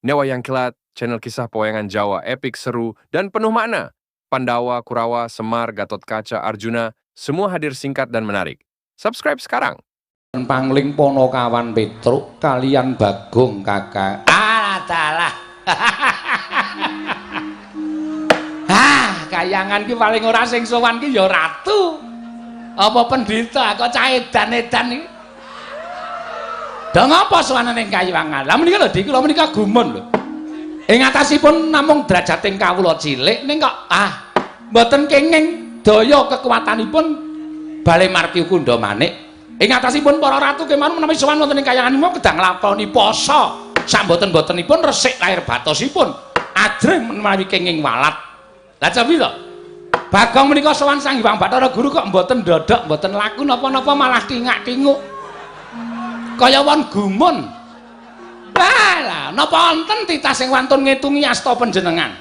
Nek Wayang Kilat, channel kisah pewayangan Jawa epik seru dan penuh makna. Pandawa, Kurawa, Semar, Gatot Kaca, Arjuna, semua hadir singkat dan menarik. Subscribe sekarang. Pangling Ponokawan Petruk kalian Bagong kakak. Alah. Kayangan ki paling ora sing sowan ki ya ratu. Apa pendhita kok cah edan-edan iki? Dong apa sowanan ning Kayangan? Lah menika lho Dik, kula menika gumun lho. Ing atasipun namung drajating kawula cilik ning kok mboten kenging daya kekuatanipun Bale Marti Kunda Manik. Ing atasipun para ratu kemawon menawi sowan wonten ing Kayangan menika kedang nglakoni poso. Samboten-botenipun resik lahir batosipun. Ajrih menawi kenging walat. Lah cobi to. Bagong menika sowan Sang Hyang Bathara Guru kok mboten ndodok, mboten laku napa-napa malah tingak-tinguk. Kaya wong gumun. Lah, napa wonten titah sing wantun ngitungi asta panjenengan?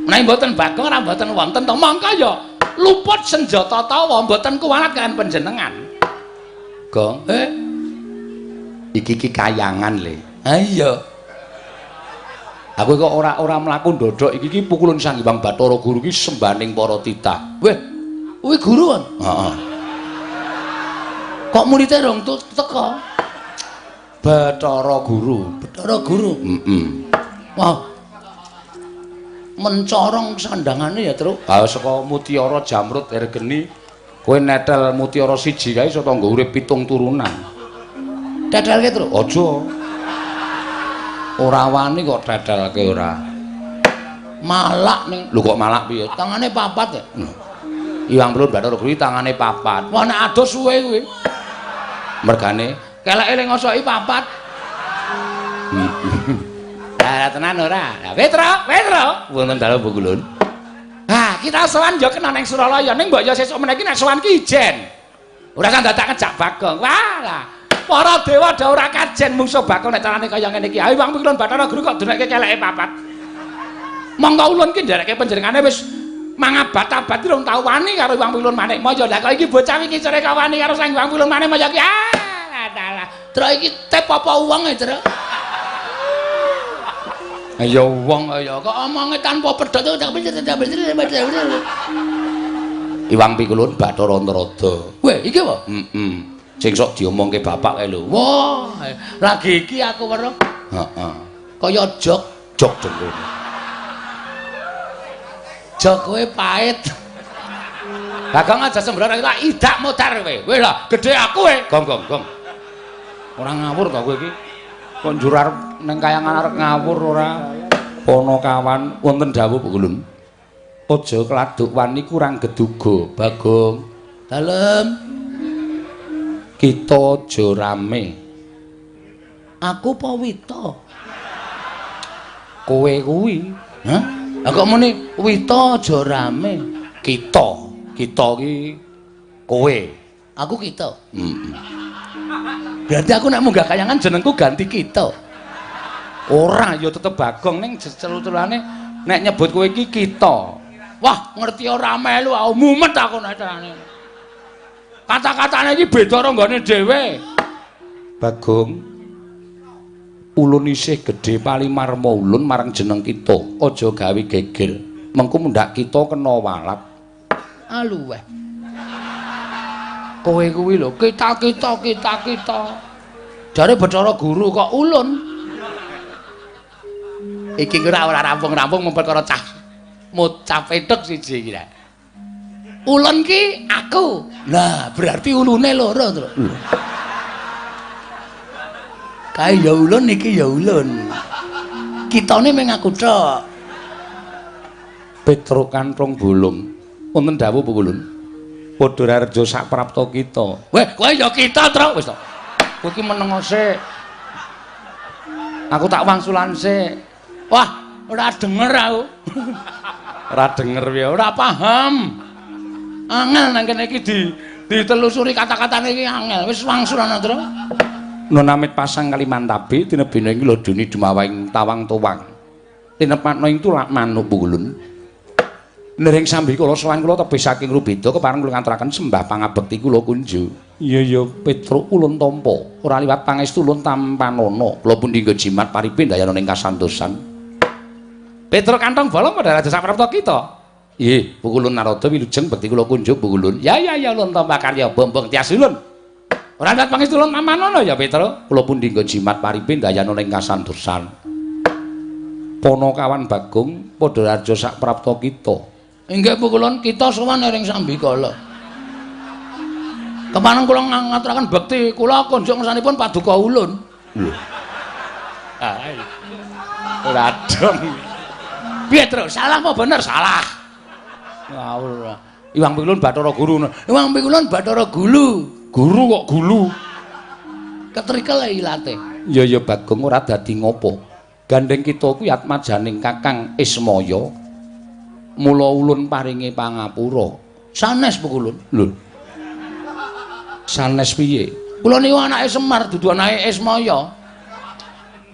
Menawi mboten Bagong ora mboten wonten to, mangka ya luput senjata tawa mboten kuwalat kaliyan panjenengan. Gong, iki Kayangan le. Ha iya. Aku kok ora mlaku ndodok iki pukulan Sang Hyang Bathara Guru ki sembaning para titah. Weh, kuwi guru kan? Heeh. Kok muridé rong teko? Bathara Guru. Wah. Mencorong sandangane ya, Truk. Saka Mutiara Jamrut Ergeni, kowe netel Mutiara siji kae iso tanggo urip 7 turunan. Tetelke, Truk. Aja. Ora wani kok tetelke ora. Malak ning. Lho kok malak piye? Tangane papat ya. Hyang Bathara Guru tangane papat. Wah nek ados suwe kuwi. Mergane keleke ning ngosoki papat. Lah tenan ora? Lah Petro, wonten dalu Bugulun. Kita sowan ya kena ning Suralaya ning mbok ya sesuk meniki nek sowan ki ijen. Ora kan dadak ngejak Bagong. Walah. Para dewa dah ora kajen mungsuh Bagong nek carane kaya ngene iki. Ayo Hyang Bathara Guru kok denekke keleke papat. Monggo ulun ki ndereke panjenengane wis mangabat-abad rong tau wani karo Hyang Manik. Moyo lah kok iki bocah iki cere kawani karo Sang Hyang Manik moyo ki. Adalah. Terus iki tep apa wong e, Tru? Ya wong ya kok omonge tanpa pedhot tak Hyang Pikulun Bathara Antarada. Weh, iki apa? Sing sok diomongke bapak kae lho. Wah, lagi iki aku weruh. Heeh. Kaya jog jengkone. Jog kowe pait. Bagong aja sembrono tak idak modar kowe. Kowe lho, gedhe aku kowe. Gong. Ora ngawur to kowe iki. Kok njur arep ning Kayangan arep ngawur ora. Ponokawan wonten dawuh Bugulun. Aja kladuk wani kurang geduga, Bagong. Dalem. Kita aja rame. Aku Pawita. Kowe kuwi, hah? Lah kok muni Wita aja rame. Kita ki kowe. Aku kita. Berarti aku nek munggah Kayangan jenengku ganti kita. Ora ya tetep Bagong ning celuk-celukane nek nyebut kowe iki kita. Wah, ngerti ora melu aku mumet aku nek carane. Kata-katane iki beda karo nggone dhewe. Bagong. Ulun isih gedhe palimarma ulun marang jeneng kita. Aja gawe geger. Mengko mundak kita kena walat. Aluweh. Kowe kuwi lho, kita. Jare Bathara Guru kok ulun. Iki ora rampung-rampung mung perkara cah. Mocah petuk siji iki. Ulun ki aku. Lah, berarti ulune loro, Tru. Kae ya ulun iki ya ulun. Kitane mung aku tok. Petro kanthong bolong. Wonten dawuh Bugulun. Padha rejo sak prapta kita. Weh, kowe ya kita, Tru. Wis to. Kowe iki meneng sik. Aku tak wangsulan sik. Wah, ora denger aku. Ora denger piye, ora paham. Angel nang kene iki ditelusuri kata-katane iki angel. Wis wangsulan, Tru. Nonamit pasang Kalimantabe tinebene iki lho duni dumawing tawang tuwang. Tinepatno ing tulak manuk Bugulun. Nering sambi kula sowan kula tebih saking Rubeda kepareng kula ngaturaken sembah pangabekti kula kunjuk. Iya Petruk ulun tampa, ora liwat pangestu ulun tampanana. Kula pundi nggo jimat paripe dayana ing kasantosan. Petruk kantong bolong padha raja saprapta kita. Nggih, pukulun Narada wilujeng bekti kula kunjuk pukulun. Ya ulun tampa karya bombong tias ulun. Ora liwat pangestu ulun tampanana ya Petruk. Kula pundi nggo jimat paripe dayana ing kasantosan. Panakawan Bagong padha raja saprapta kita. Inggih pukulun kita sowan ing Sambikala. Kepanen kula ngaturaken bekti kula kunjuk ngersanipun paduka ulun. Lho. Ora dong. Piye terus? Salah apa bener? Salah. Ngawur. Iwang Pikulun Bathara Guru. Iwang Pikulun Bathara Gulu. Guru kok gulu. Ketrikel ilate. Ya Bagong ora dadi ngopo. Gandeng kita kuwi atmajaning Kakang Ismaya. Mula ulun paringi pangapura. Sanes Pukulun. Lho. Sanes piye? Kula niku anake Semar dudu anake Ismaya.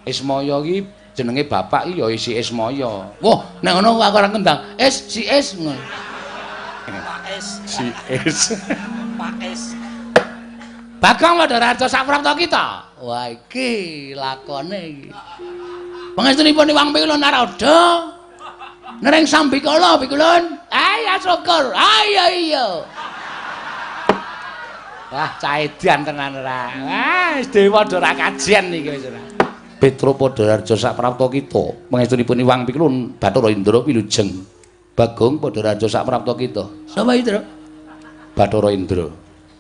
Ismaya iki jenenge bapak iki ya isi Ismaya. Wah, nek ngono aku ora kendang. Si Es. Pak Es. Si Es. Pak Es. Bagong padha raja saprapta kita. Wah, iki lakone iki. Pangestunipun Iwang Pikulun Narada. Nering Sambikala Pikulun. Ayo syukur. Ayo iya. Wah, cah edan tenan ora. Wis dewa ora kajian iki wis ora. Petruk padha raja saprapta kita. Pangestunipun Iwang Pikulun Bathara Indra wilujeng. Bagong padha raja saprapta kita. Sapa Indra? Bathara Indra.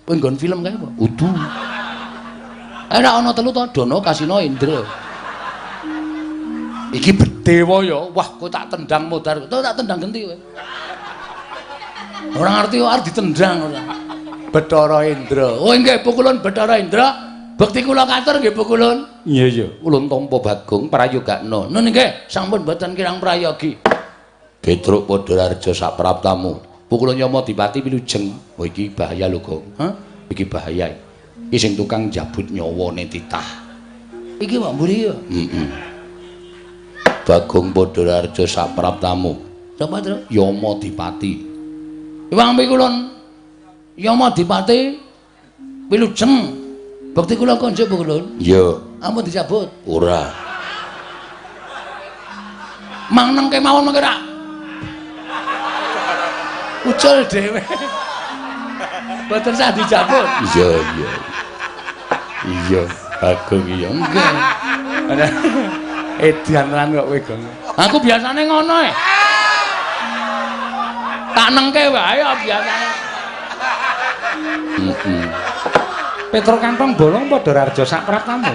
Kowe nggon film kae apa? Udu. Ora ana telu to, Dana Kasina Indra. Iki bedewa ya. Wah, kowe tak tendang modar. Kowe tak tendang genti kowe. Ora ngerti kok arep ditendang ora. Bathara Indra. Oh nggih Pukulun Bathara Indra. Bekti kula katur nggih Pukulun. Iya. Ulun tampa Bagong prayogakna. Nun nggih, sampun mboten kirang prayogi. Petruk padha raja sapraptamu. Pukulun Yama Dipati wilujeng. Oh iki bahaya lho, Gong. Hah? Iki bahaya. Iki sing tukang jabut nyawane titah. Iki Pak Mburi ya? Bagong padha raja sapraptamu. Sapa, Tru? Yama Dipati. Iwang Pikulun Yama Dipati wilujeng. Bekti kula konjuk Pukulun. Iya. Ampun dicabut. Ora. Mang neng kemawon mengke rak. Ucul dhewe. Mboten sah dicabut. Iya. Bagong iya enggak. Edan lan kok kowe, Gong. Aku biasane ngono e. Tak nengke wae biasane. Petruk kantong bolong padha raja sapraptamu.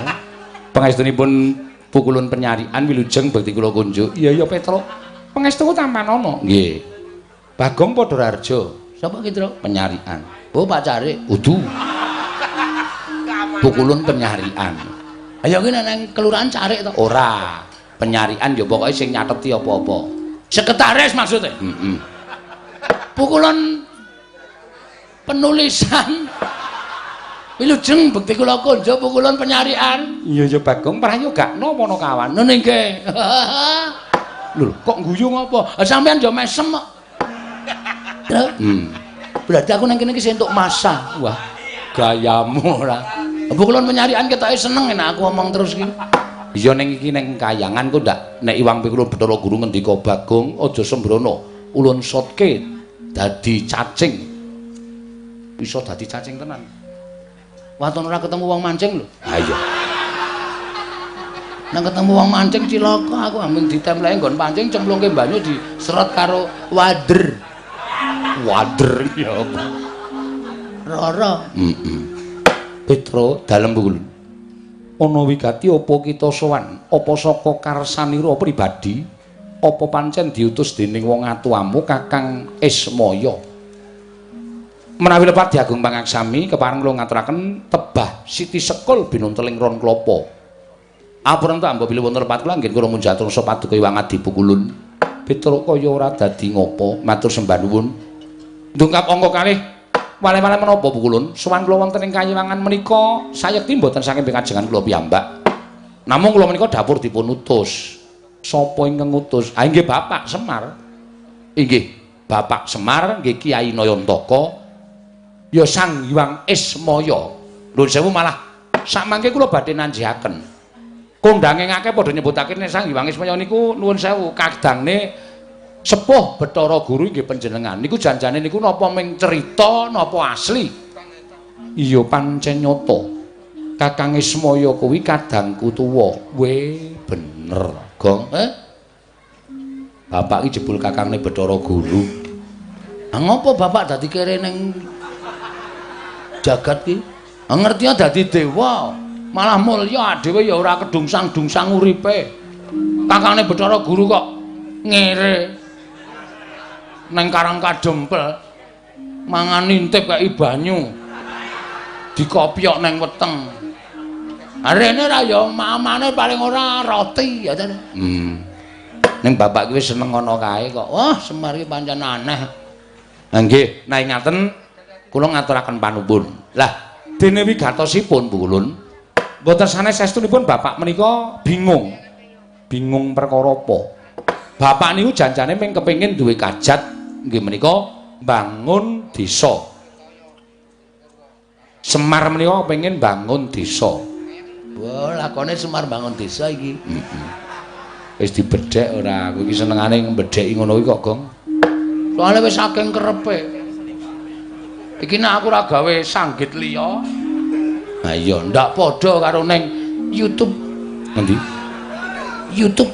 Pangestunipun Pukulun Penyarian wilujeng bekti kula kunjuk. Iya Petruk. Pangestuku tampanana. Nggih. Bagong padha raja. Sapa ki, Tru? Penyarian. Oh, Pak Carik. Udu. Pukulun Penyarian. Ayo ki nang kelurahan Carik to? Ora. Penyarian ya pokoke sing nyateti apa-apa. Sekretaris maksudnya? Pukulun penulisan. Wilujeng bekti kula konjuk Pukulun Penyarian. Iya Bagong prayogakna Panakawan. Nun nggih. Lho, kok guyu ngopo? Sampeyan yo mesem kok. Berarti aku nang kene iki entuk masa. Wah, gayamu ora. Pukulun Penyarian ketoke seneng nek aku omong terus iki. Iya ning iki ning kayangan kok ndak nek Iwang Pikulun Bathara Guru ngendika Bagong aja sembrono. Ulun sotke dadi cacing. Bisa dadi cacing tenan. Waton ora ketemu wong mancing lho. Ha iya. Nang ketemu wong mancing cilaka aku ambing ditemleki nggon pancing cemplungke banyu diseret karo wader. Wader ya apa? Rara. Petruk dalem Pukulun. Ana wigati apa kita sowan? Apa saka karsanira pribadi? Apa pancen diutus dening wong atuamu Kakang Ismaya? Menawi lepat diagung pangaksami kepareng kula ngaturaken tebah Siti Sekul binunteling ron klapa. Ampun ta mbok bilih wonten lepat kula nggih kula munjatur sapa paduka Iwang Adi Pukulun. Petruk kaya ora dadi ngopo, matur sembah nuwun. Ndungkap angka kalih wale-wale menapa Pukulun? Sowan kula wonten ing kayiwangan menika sayekti mboten saking pikajengan kula piyambak. Namung kula menika dapur dipun utus. Sapa ingkang ngutus? Ah inggih Bapak Semar. Inggih. Bapak Semar nggih Kyai Nayantaka ya Sang Hyang Ismaya. Nuwun sewu malah sakmangke kula badhe nanjihaken. Kondange ngake padha nyebutake nek Sang Hyang Ismaya niku nuwun sewu kadangne sepuh Bathara Guru nggih panjenengan. Niku janjane niku napa ming cerita napa asli? Iya pancen nyata. Kakang Ismaya kuwi kadangku tuwa. Weh, bener, Gong. Bapak iki jebul kakangne Bathara Guru. Ah ngopo bapak dadi kere ning jagat ki? Ah ngerti dadi dewa, malah mulya dhewe ya ora kedungsang-dungsang uripe. Kakangne Bathara Guru kok ngere nang Karang Kadempel mangan intip kaya banyu. Dikopyok nang weteng. Arene ra ya mamane paling ora roti ya ta. Ning bapak ki wis seneng ngono kae kok. Wah, Semar ki pancen aneh. Lah nggih, nek ngaten kula ngaturaken panuwun. Lah, dene wigatosipun Bu Kulun, mboten sanes estunipun bapak menika bingung. Bingung perkara apa? Bapak niku janjane ming kepengin duwe kajat nggih menika bangun desa. Semar menika kepengin bangun desa. Wah, lakone Semar bangun desa iki. Wis dibedhek ora, kowe iki senengane mbedheki ngono iki kok, Gong. Soale wis saking kerepe. Iki nek aku ora gawe sanggit liya. Ha iya, ndak padha karo ning YouTube. Ngendi? YouTube.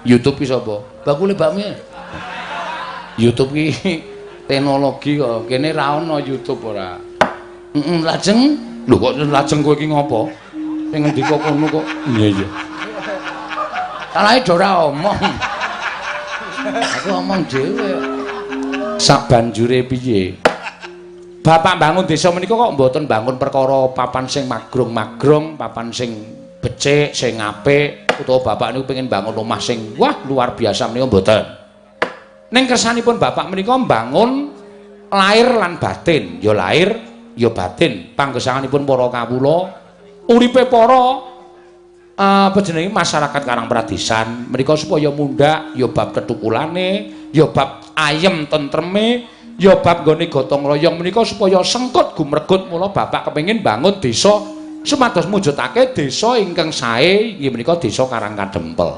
YouTube ki sapa? Bakule bakmi. YouTube ki teknologi kok. Kene ra ono YouTube ora. Lajeng lho kok lajeng kowe iki ngopo? Sing ngendika kono kok. Iya. Salahe do ora omong. Aku omong dhewe. Sak banjure piye? Bapak bangun desa menika kok mboten bangun perkara papan sing magrong-magrong, papan sing becik, sing apik, utawa bapak niku pengen bangun omah sing wah luar biasa menika mboten. Ning kersanipun bapak menika mbangun lahir lan batin, ya lahir ya batin. Panggesanganipun para kawula uripe para panjenengan masyarakat Karang Pradesan menika supaya mundhak ya bab ketukulane, ya bab ayem tentreme, ya bab nggone gotong royong menika supaya sengkut gumregut. Mula bapak kepengin bangun desa sumados mujudake desa ingkang sae inggih menika desa Karang Kadempel.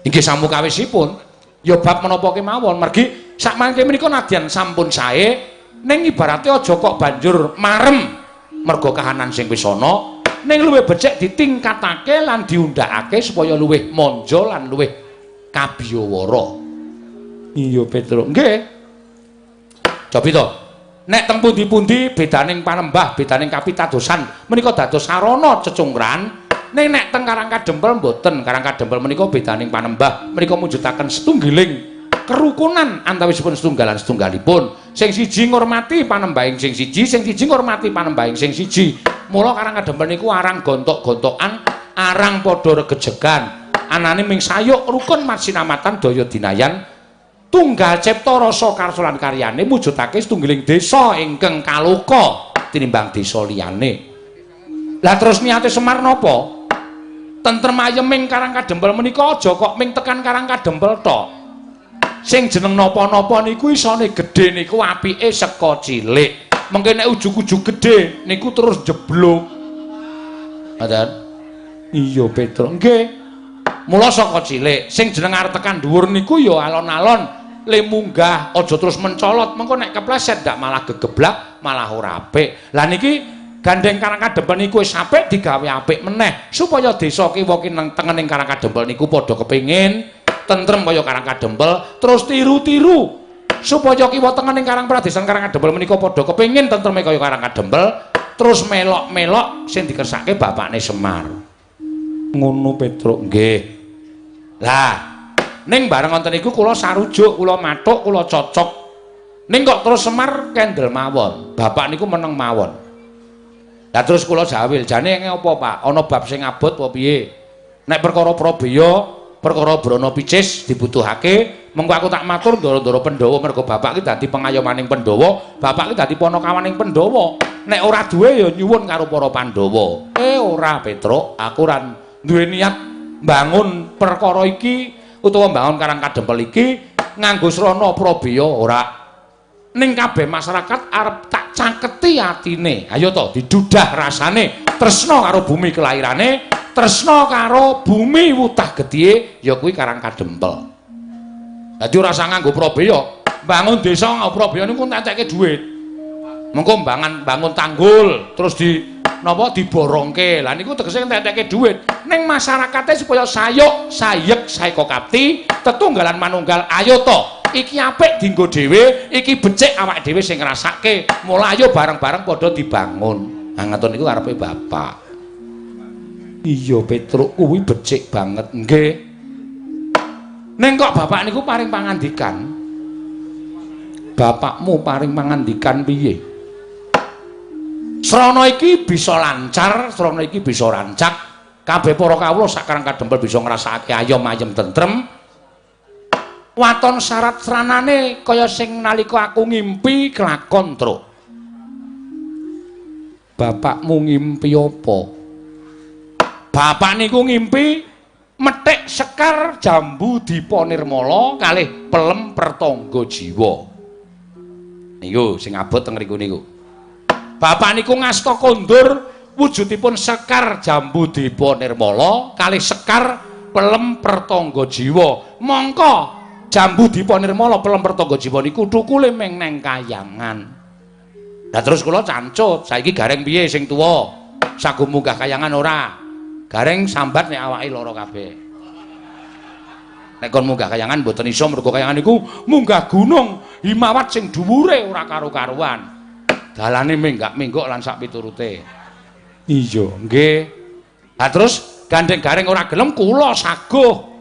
Inggih samukawisipun ya bab menapa kemawon mergi sakmangke menika nadyan sampun sae ning ibarate aja kok banjur marem merga kahanan sing wis ana. Ning luwih becik ditingkatake lan diundhakake supaya luwih monjo lan luwih kabiyawara. Iya Petruk. Nggih. Cobi to. Nek teng pundi-pundi bedaning panembah, bedaning kapitadosan menika dados sarana cecungkran. Ning nek teng Karang Kadempel mboten. Karang Kadempel menika bedaning panembah, menika mujudaken setunggiling kerukunan antawisipun setunggalan setunggalipun. Sing siji ngurmati panembahing sing siji ngurmati panembahing sing siji. Mula Karang Kadempel niku arang gontok-gontokan, arang padha regejegan. Anane ming sayuk rukun marsinamatan daya dinayan. Tunggal cipta rasa karsa lan karyane mujudake setunggiling desa ingkang kaloka tinimbang desa liyane. Lah terus niate Semar napa? Tentrem ayeming Karang Kadempel menika aja kok ming tekan Karang Kadempel tok. Sing jeneng napa-napa niku isane gedhe niku apike saka cilik. Mengke nek ujug-ujug gedhe niku terus jeblok. Ngoten. Iya Petruk. Nggih. Mula saka cilik sing jeneng arep tekan dhuwur niku ya alon-alon le munggah aja terus mencolot. Mengko nek kepleset ndak malah gegeblak, malah ora apik. Lah niki gandeng Karang Kadempel niku wis apik digawe apik meneh supaya desa kiwa kineng tengening Karang Kadempel niku padha kepengin tentrem kaya Karang Kadempel terus tiru-tiru supaya kiwa tengening Karang Pradesan Karang Kadempel menika padha kepengin tentreme kaya Karang Kadempel terus melok-melok sing dikersake bapakne Semar. Ngono Petruk. Nggih. Lah ning bareng wonten iku kula sarujuk, kula mathuk, kula cocok. Ning kok terus Semar kendel mawon. Bapak niku meneng mawon. Lah terus kula jawil, jane apa Pak? Ana bab sing abot apa piye? Nek perkara Prabeya, perkara Brana Picis dibutuhake, mengko aku tak matur ndara-ndara Pandhawa mergo bapak ki dadi pengayomaning Pandhawa, bapak ki dadi panakawaning Pandhawa. Nek ora duwe ya nyuwun karo para Pandhawa. Ora Petruk, aku ora duwe niat bangun perkara iki utawa bangun Karang Kadempel iki nganggo srana prabeya ora. Ning kabeh masyarakat arep tak cangketi atine. Ayo to didudah rasane tresna karo bumi kelairane, tresna karo bumi wutah gedhe ya kuwi Karang Kadempel. Dadi ora usah nganggo prabeya. Bangun desa nganggo prabeya niku entekake dhuwit. Mengko bangun tanggul terus napa diborongke. Lah niku tegese entekake dhuwit. Ning masyarakate supaya sayek saeka kapti, tetunggalan manunggal ayo to. Iki apik dienggo dhewe, iki becik awake dhewe sing ngrasake. Mula ayo bareng-bareng padha dibangun. Ah ngoten niku karepe bapak. Iya Petruk kuwi becik banget. Nggih. Ning kok bapak niku paring pangandikan? Bapakmu paring pangandikan piye? Srana iki bisa lancar, srana iki bisa rancak. Kabeh para kawula sak Karang Kadempel bisa ngrasakake ayem-ayem tentrem. Waton syarat sranane kaya sing nalika aku ngimpi kelakon, Truk. Bapakmu ngimpi apa? Bapak niku ngimpi methik Sekar Jambu Dipa Nirmala kalih Pelem Pertangga Jiwa. Niku sing abot teng mriku niku. Bapak niku ngasta kondur wujudipun Sekar Jambu Dipa Nirmala kalih Sekar Pelem Pertangga Jiwa. Mongko Jambu Dipa Nirmala Pelem Pertangga Jiwa niku thukule ming neng Kayangan. Lah terus kula cancut, saiki gareng piye sing tuwa? Sagu munggah Kayangan ora? Gareng sambat nek awake lara kabeh. Nek kon munggah Kayangan mboten iso mergo Kayangan niku munggah gunung Himawat sing dhuwure ora karo-karuan. Dalane menggak-menggok lan sak piturute. Iya, nggih. Lah terus gandeng gareng ora gelem kula saguh.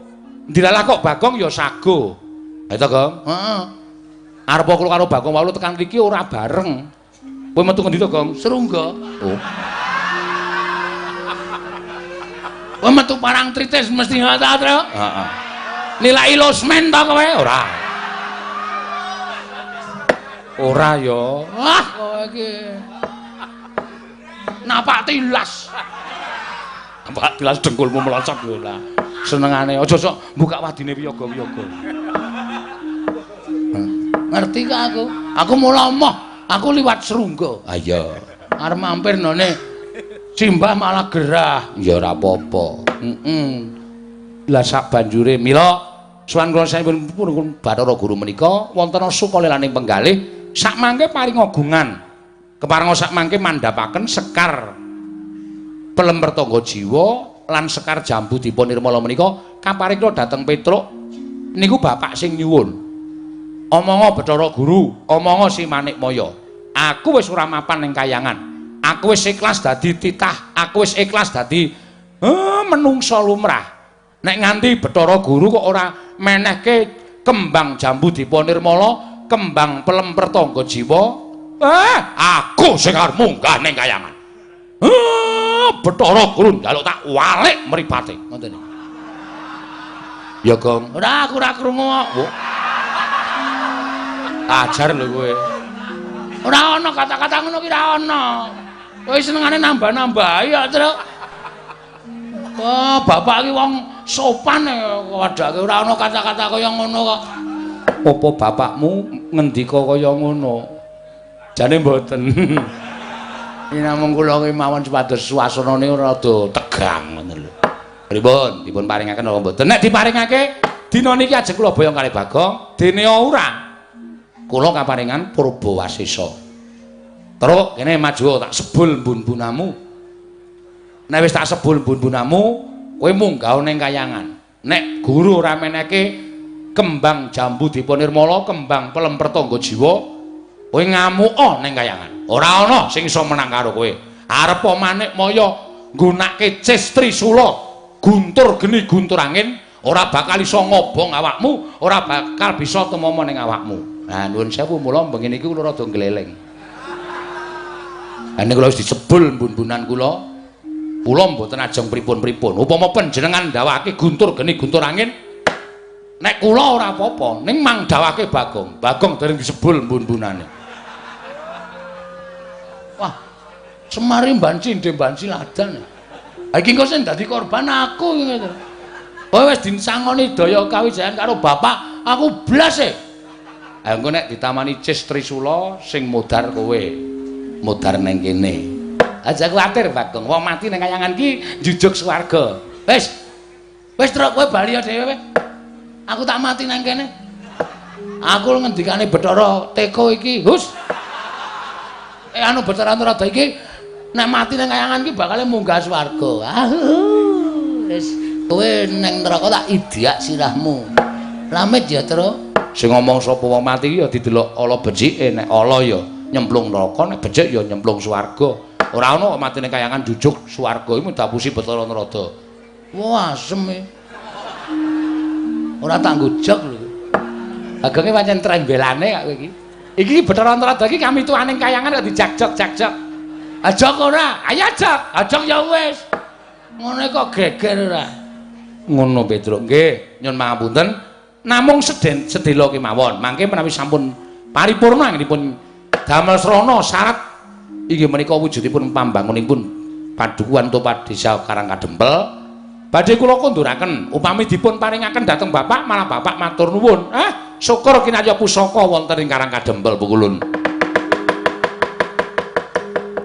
Ndilalah kok Bagong ya saguh. Ha itu, Gong? Heeh. Arep kula karo Bagong walu tekan mriki ora bareng. Kowe metu ngendi to, Gong? Serungga. Oh. Kowe metu parang tritis mesti ngono ta, Tru? Heeh. Nilai losmen to kowe? Ora. Ora ya. Wah, kowe iki. Napak tilas. Napak tilas dengkulmu melocot lho lah. Senengane aja sok buka wadine wiyaga-wiyaga. Ngerti kok aku? Aku mula emoh, aku liwat Serungga. Ah iya. Arep mampir none Simbah malah gerah. Ya ora apa-apa. Lah sak banjure mila suwan kula sampun Bathara Guru menika wonten sukalelaning penggalih sak mangke paring agungan. Keparenga sak mangke mandhapaken Sekar Pelem Pertangga Jiwa lan Sekar Jambu Dipa Nirmala menika kaparingna dhateng Petruk niku bapak sing nyuwun. Omongga Bathara Guru, omongga Si Manikmaya. Aku wis ora mapan ning Kayangan. Aku wis ikhlas dadi titah, aku wis ikhlas dadi menungsa lumrah. Nek nganti Bathara Guru kok ora menehke kembang Jambu Dipa Nirmala, kembang Pelem Pertangga Jiwa, aku sing arep munggah ning Kayangan. Bathara Guru njaluk tak walik mripate. Ngoten niku. Ya, Gong. Ora aku ora krungu kok. Ajar lho kowe. Ora ana kata-kata ngono ki ora ana. Kowe senengane nambah-nambahi ya, Truk. Wah, bapak ki wong sopan wadake ora ana kata-kata kaya ngono kok. Apa bapakmu ngendika kaya ngono? Jane mboten. Ini namung kula ki mawon supados suasanane rada tegang ngoten lho. Pripun? Dipun paringaken apa mboten? Nek diparingake dina niki ajeng kula boyong kalih Bagong, dene ora. Kula kaparingan Purbawasesa. Terus kene maju tak sebul mbun-bunamu. Nek wis tak sebul mbun-bunamu, kowe munggah ning Kayangan. Nek guru ora meneke kembang Jambu Dipa Nirmala, kembang Pelem Pertangga Jiwa, kowe ngamuka ning Kayangan. Ora ana sing iso menang karo kowe. Arep Manikmaya nggunakake cis Trisula, guntur geni guntur angin, ora bakal iso ngobong awakmu, ora bakal bisa tumama ning awakmu. Nah, nuwun sewu mula bengi niki kula rada gleleng. Lah nek kula wis disebul mbun-mbunan kula, kula mboten ajeng pripun-pripun. Upama panjenengan ndawake guntur geni guntur angin, nek kula ora apa-apa, ning mang ndawake Bagong. Bagong dereng disebul mbun-mbunane. Wah, semari banci ndhe banci ladan. Ha iki kok sing dadi korban aku ngono. Kowe wis disangoni daya kawijayan karo bapak Aku blas e. Ha engko nek ditamani Cis Trisula sing modar kowe. Modar nang kene. Aja kuwatir, Bagong. Wong mati nang kayangan ki jujuk swarga. Wis. Wis truk kowe bali dhewe. Aku tak mati nang kene. Aku ngendikane Bathara Teka iki, Hus. Anu Bathara Antarada iki nek mati nang kayangan ki bakal munggah swarga. Wis kowe nang neraka tak idiak sirahmu. Lamit ya, Tru. Sing ngomong sapa wong mati ya didelok ala becike, nek ala ya nyemplung neraka, nek becik ya nyemplung swarga. Ora ana kok matine kayangan jujuk swarga iki dapusi Bathara Narada. Wah, asem e. Ora tak gojok lho. Agange pancen trembelane kok kowe iki. Iki Bathara Narada iki kami tuaning kayangan kok dijak-jok. Ajok ora? Ayo ajok. Ajok ya wis. Ngene kok geger ora. Ngono Petruk. Nggih, nyun pangapunten. Namung sedela kemawon. Mangke menawi sampun paripurna anggenipun damel srana syarat inggih menika wujudipun pambangunipun padukuhan Topat Desa Karangkadempel badhe kula konduraken upami dipun paringaken dhateng Bapak malah Bapak matur nuwun syukur kinarya pusaka wonten ing Karangkadempel pukulun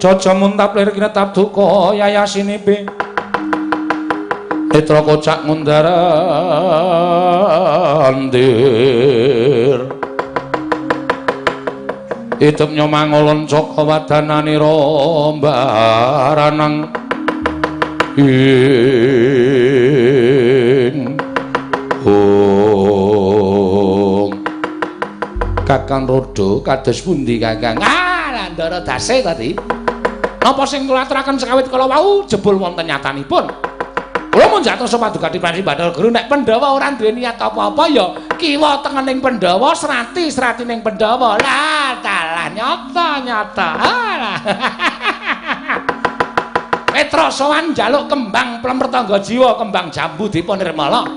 Jaja muntap lir kinetap duka yayasinipe Netra kocak ngundarandir Hidup nyomangolon Joko wadanani rombaranang ing Kakang Rodo kados pundi Kakang? Landara dase tadi. Napa sing kula aturaken sekawit kala wau jebul wonten nyatanipun. Kula mun jatuh Paduka Diprasi Bathara Guru nek Pandhawa ora duwe niat apa-apa ya kiwa tengening Pandhawa serati ning Pandhawa. Lah dalah nyata. Petra sowan njaluk kembang Plempertangga Jiwa, kembang jambu dipun nirmala.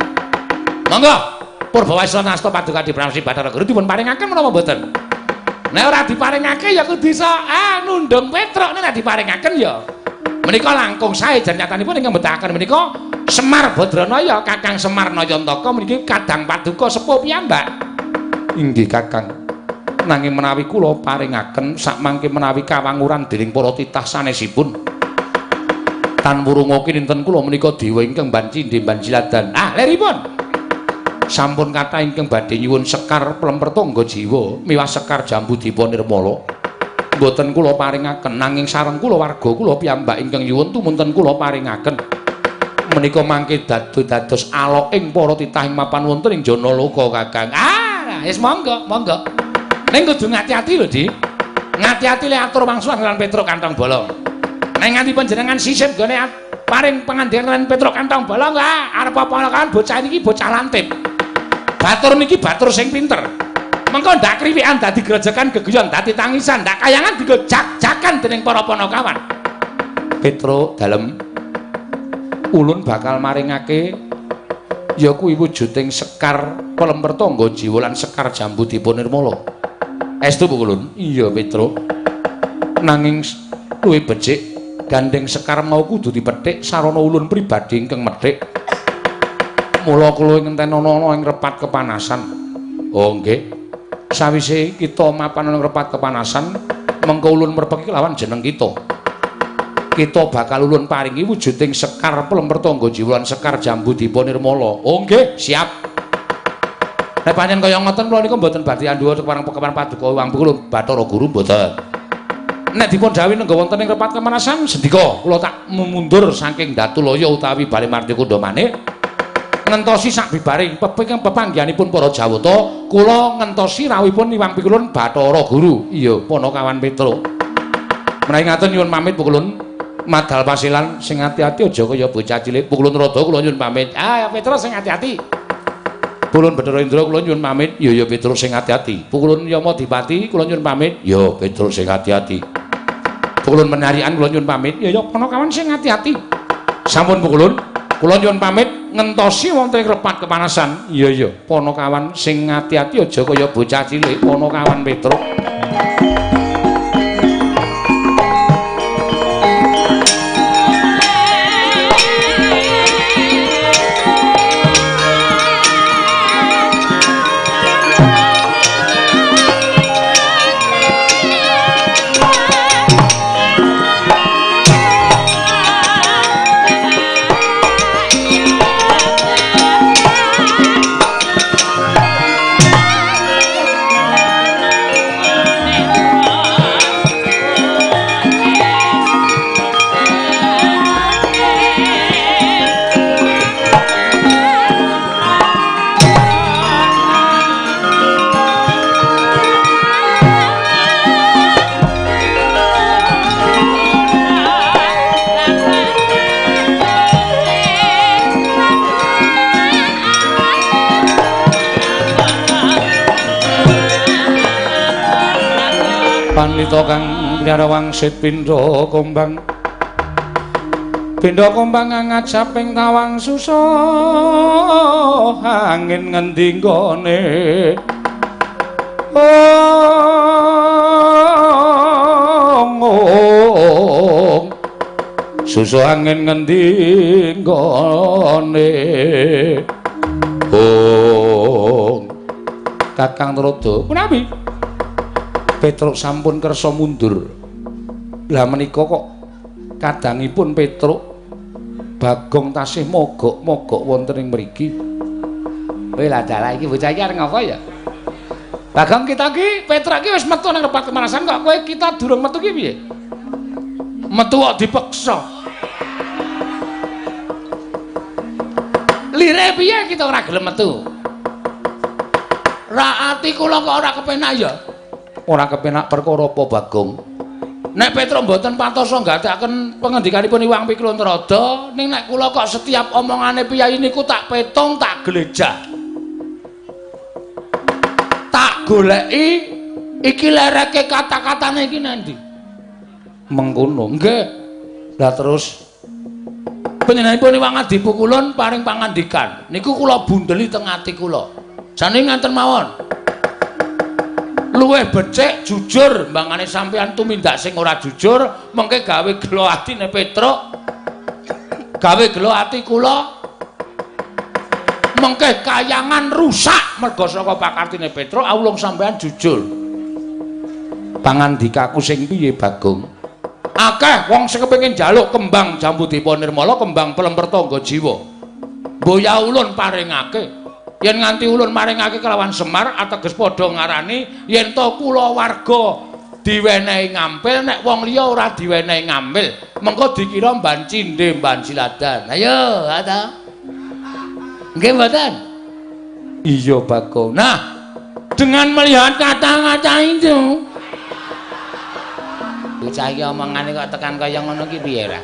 Monggo Purbawastra Nasta Paduka Diprasi Bathara Guru dipun paringaken menapa mboten? Nek ora diparingake ya kudu iso nundung Petra, nek diparingaken ya menika langkung sae jan nyatanipun ingkang mbetahaken menika Semar Badranaya Kakang Semar Nayantaka meniki kadang paduka sepuh piyambak. Inggih Kakang. Nanging menawi kula paringaken sakmangke menawi kawanguran dening para titah sanesipun. Tan wurunga kinten kula menika dewa ingkang bancindhe banjiladan. Leripun. Sampun kathah ingkang badhe nyuwun sekar Plempertangga Jiwa miwah sekar jambu dipun nirmala. Mboten kula paringaken nanging sareng kula warga kula piyambak ingkang nyuwun tumunten kula paringaken. Menika mangke dados alok ing para titah ing mapan wonten ing jana loka Kakang. Wis monggo. Ning kudu ngati-ati lho, Di. Ngati-ati le atur wangsulan lan Petruk Kantong Bolong. Ning nganti panjenengan sisip gone paring pangandikan lan Petruk Kantong Bolong, arep apa-apan bocah niki bocah lantip. Batur niki batur sing pinter. Mengko ndak kriwikan dadi grejekan geguyon dadi tangisan, ndak kayangan digojak-jakan dening para panakawan. Petruk dalem ulun bakal maringake ya kuwi wujuding sekar Plempertangga Jiwa lan sekar jambu dipun nirmala. Estu Ulun? Iya Petruk. Nanging luwih becik gandeng sekar mau kudu dipethik sarana ulun pribadi ingkang methik. Mula kula ngenten ana ing repat kepanasan. Oh nggih. Sawise kita mapan ing repat kepanasan, mengko ulun merpeki lawan jeneng kita. Kita bakal ulun paringi wujuding sekar Plempertangga Jiwa lan sekar jambu dipun nirmala. Oh nggih, siap. Nek pancen kaya ngoten kula niku mboten badhe andhuwa kepareng pekepan paduka Wang Kula Bathara Guru mboten. Nek dipun dawuhi nengga wonten ing repat kemanasan sendika kula tak mundur saking Datulaya utawi Bali Martikunda maneh ngentosi sak bibaring pepanggihanipun para Jawata kula ngentosi rawuhipun Iwang Pikulun Bathara Guru. Iya, Panakawan Petruk. Menawi ngaten nyuwun pamit Pukulun. Madal pasilan sing ati-ati aja kaya bocah cilik. Pukulun Rada kula nyuwun pamit. Ya Petruk sing ati-ati. Pukulun Bathara Indra kula nyuwun pamit. Ya Petruk sing ati-ati. Pukulun Yama Dipati kula nyuwun pamit. Ya Petruk sing ati-ati. Pukulun Menarian kula nyuwun pamit. Ya Panakawan sing ati-ati. Sampun Pukulun kula nyuwun pamit ngentosi wonten ing repat kepanasan. Ya Panakawan sing ati-ati aja kaya bocah cilik. Panakawan Petruk. Panita kang nyara wangsit pindha kumbang ngajaping tawang susah angin ngendi nggone susah angin ngendi nggone Kakang Trada punapi Petruk sampun kersa mundur lah menika kok kadangipun Petruk Bagong tasih mogok-mogok wonten ing mriki. Kowe lah dalah iki bocah iki arep ngapa ya? Bagong kita ki Petruk ki wis metu nang repat kemanasan kok kowe kita durung metu ki piye? Metu kok dipeksa. Lire piye kita ora gelem metu? Ra ati kula kok ora kepenak ya? Ora kepenak perkara apa Bagong? Nek Petruk mboten pantosa nggadaken pengendikanipun Iwang Pikuluntrada, ning nek kula kok setiap omongane piyai niku tak petung, tak glejah. Tak goleki iki lereke kata-katane iki nendi? Mengkono. Nggih. Lah terus panjenenganipun Iwang Adipukulun paring pangandikan. Niku kula bundeli teng ati kula. Jane nganten mawon. Luwih becik jujur mbangane sampeyan tumindak sing ora jujur mengke gawe gelo atine Petruk gawe gelo ati kula mengke kayangan rusak merga saka pakartine Petruk awulung sampeyan jujur pangandikaku sing piye Bagong akeh wong sing kepengin njaluk kembang Jambudipa Nirmala kembang pelemper tangga jiwa mboya ulun paringake yen nganti ulun maringake kelawan Semar ateges padha ngarani yen to kula warga diwenehi ngampil nek wong liya ora diwenehi ngampil mengko dikira mban cindhe mban siladan ayo ta nggih mboten iya Bagong nah dengan melihat kata-kata itu bocah iki omongane kok tekan kaya ngono ki piye ra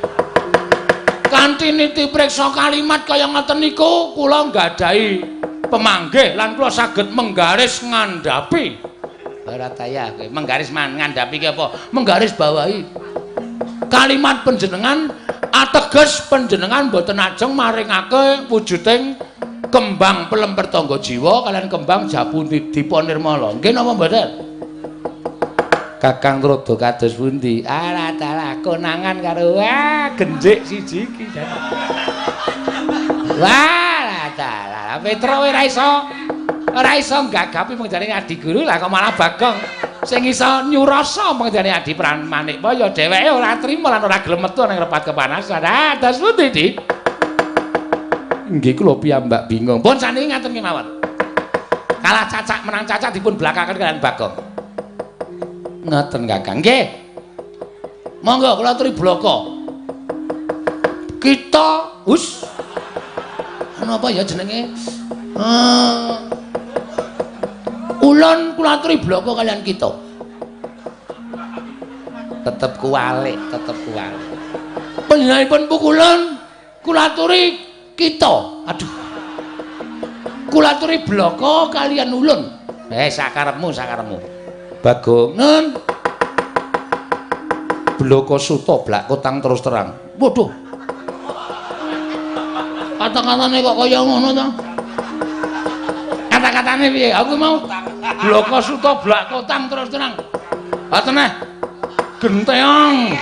kanthi niti priksa kalimat kaya ngoten niku kula nggadahi pemanggih lan kula saged menggaris ngandhapi ora tayah kowe menggaris ngandhapi ki apa menggaris bawahi kalimat panjenengan ateges panjenengan boten ajeng maringake wujuding kembang pelemper tangga jiwa kalian kembang Jambudipa Nirmala nggih napa mboten Kakang Trada kados pundi ala dalah konangan karo genjik siji iki wah dalah Petruk ora iso gagapi mengjane adi guru lah kok malah Bagong sing iso nyurasa mengjane adi Pramanik ya dheweke ora trima lan ora gelem metu nang repat kepanasan dados pundi Dik nggih kula piyambak bingung pun saniki ngaten kemawon kalah cacak menang cacak dipun blakaken kalian Bagong ngoten Kakang nggih monggo kula aturi blaka kita napa ya jenenge ulun kula aturi blaka kalian kita tetep kuwalik panjenenganipun pukulun kula aturi kita aduh kula aturi blaka kalian ulun sakarepmu Bagong nun blaka suta blak kotang terus terang waduh kata-katane kok kaya ngono to kata-katane piye aku mau blaka suta blak kotang terus terang atene genteong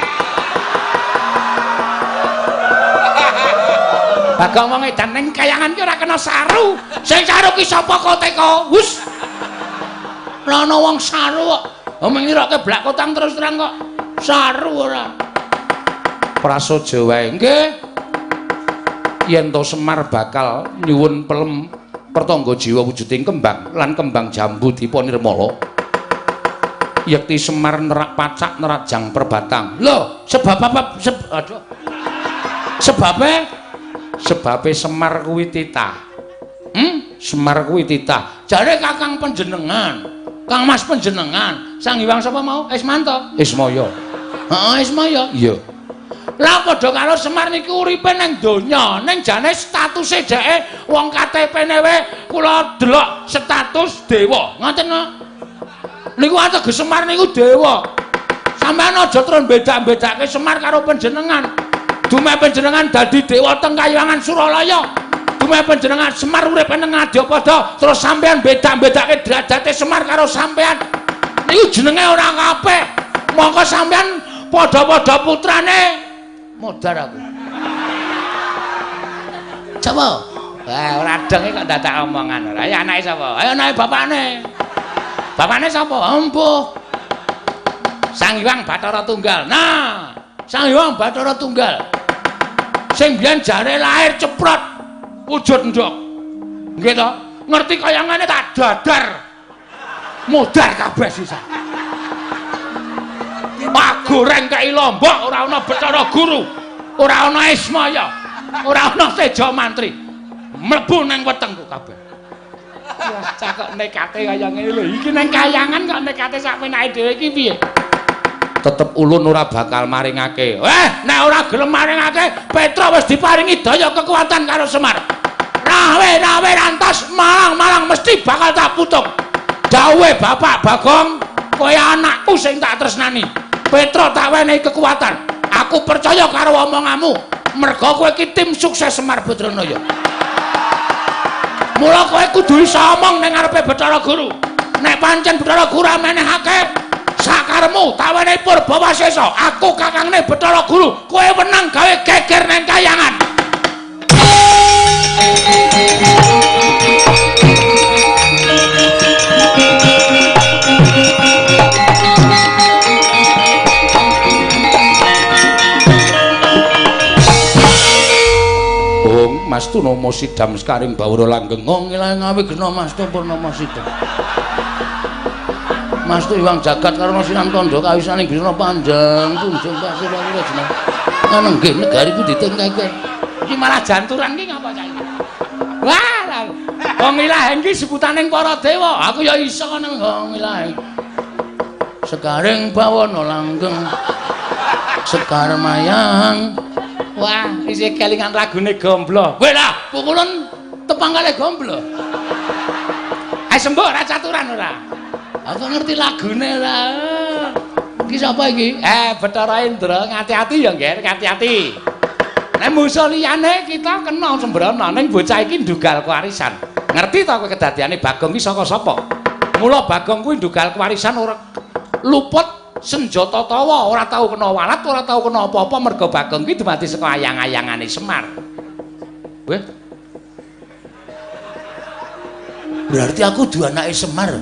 Bagong wong edan ning kayangan ki ora kena saru sing saru ki sapa kok teko wus ana wong saru kok mengiroke blak kotang terus terang kok saru ora prasaja wae nggih yen to Semar bakal nyuwun pelem pertangga jiwa wujuding kembang lan kembang Jambudipa Nirmala yekti Semar nerak pacak nerajang perbatang lho sebab apa sebabe Semar kuwi titah Semar kuwi titah jare kakang panjenengan Kang Mas panjenengan Sang Hyang sapa mau Ismanto Ismaya Ismaya iya lah padha karo Semar niku uripe nang donya ning jane statuse dheke wong KTP-ne wae kula delok status dewa ngoten niku ateges Semar niku dewa Sampeyan aja terus beda-bedake Semar karo panjenengan. Dume panjenengan dadi dewa teng Kayuwangan Suralaya. Dume panjenengan Semar urip ning Ngadyapada, terus sampeyan beda-bedake derajate Semar karo sampeyan. Niku jenenge ora kabeh. Mongko sampeyan padha-padha putrane modar aku. Coba. Ora denge kok dadak omongan ora. Ya anake sapa? Ayo anake bapakne. Bapakne sapa? Empuh. Sang Hyang Bathara Tunggal. Nah, Sang Hyang Bathara Tunggal. Sing biyen jare lahir ceprot wujud ndok. Nggih to? Ngerti kayangane tak dadar. Modar kabeh sisa. Pak goreng kei Lombok ora ana Bathara Guru. Ora ana Ismaya. Ora ana Teja Mantri. Mlebu ning wetengku kabeh. Wah, cakok nekate kaya ngene lho. Iki ning Kayangan kok nekate sak penake dhewe iki piye? Tetep ulun ora bakal maringake. Nek ora gelem maringake, Petra wis diparingi daya kekuatan karo Semar. Rawe rantas malang mesti bakal tak putuk. Dawuhe Bapak Bagong, kowe anakku sing tak tresnani. Petra tak wenehi kekuatan. Aku percaya karo omonganmu. Merga kowe iki tim sukses Semar Badranaya. Mula kowe kudu iso omong ning ngarepe Bathara Guru. Nek pancen Bathara Guru amenehake sakaremu tak wenehi Purbawasesa, aku kakangne Bathara Guru, kowe menang gawe geger ning Kayangan. Mastu Nomo Sidam Sekaring Bawra Langgeng ngilang ngawi gena Mastu Purnama Sidam. Mastu Iwang Jagat karo Sinan Kandha kawisaning Bisna Panjang kunjung pasir wae jeneng. Nggih negari ku ditengkake. Iki malah janturan ki ngapa cah iki? Wah, wong ilahe iki sebutaning para dewa. Aku ya iso nang wong ilahe. Sekaring Bawana Langgeng. Sekar Mayang. Wah, isih kelingan lagune Gomblo. Kowe lah, pukulun tepang kali Gomblo. Ayo sembuh ora caturan ora. Aku ngerti lagune ora. Iki sapa iki? Bathara Indra, ngati-ati ya, Nggih, ngati-ati. Nek musuh liyane kita kena sembrono ning bocah iki ndugal kewarisan. Ngerti ta kowe kedadiane Bagong iki saka sapa? Mula Bagong kuwi ndugal kewarisan ora luput senjata tawa, ora tau kena walat, ora tau kena apa-apa merga Bagong ki dumadi saka ayang-ayangane Semar. Weh. Berarti aku duwe anake Semar.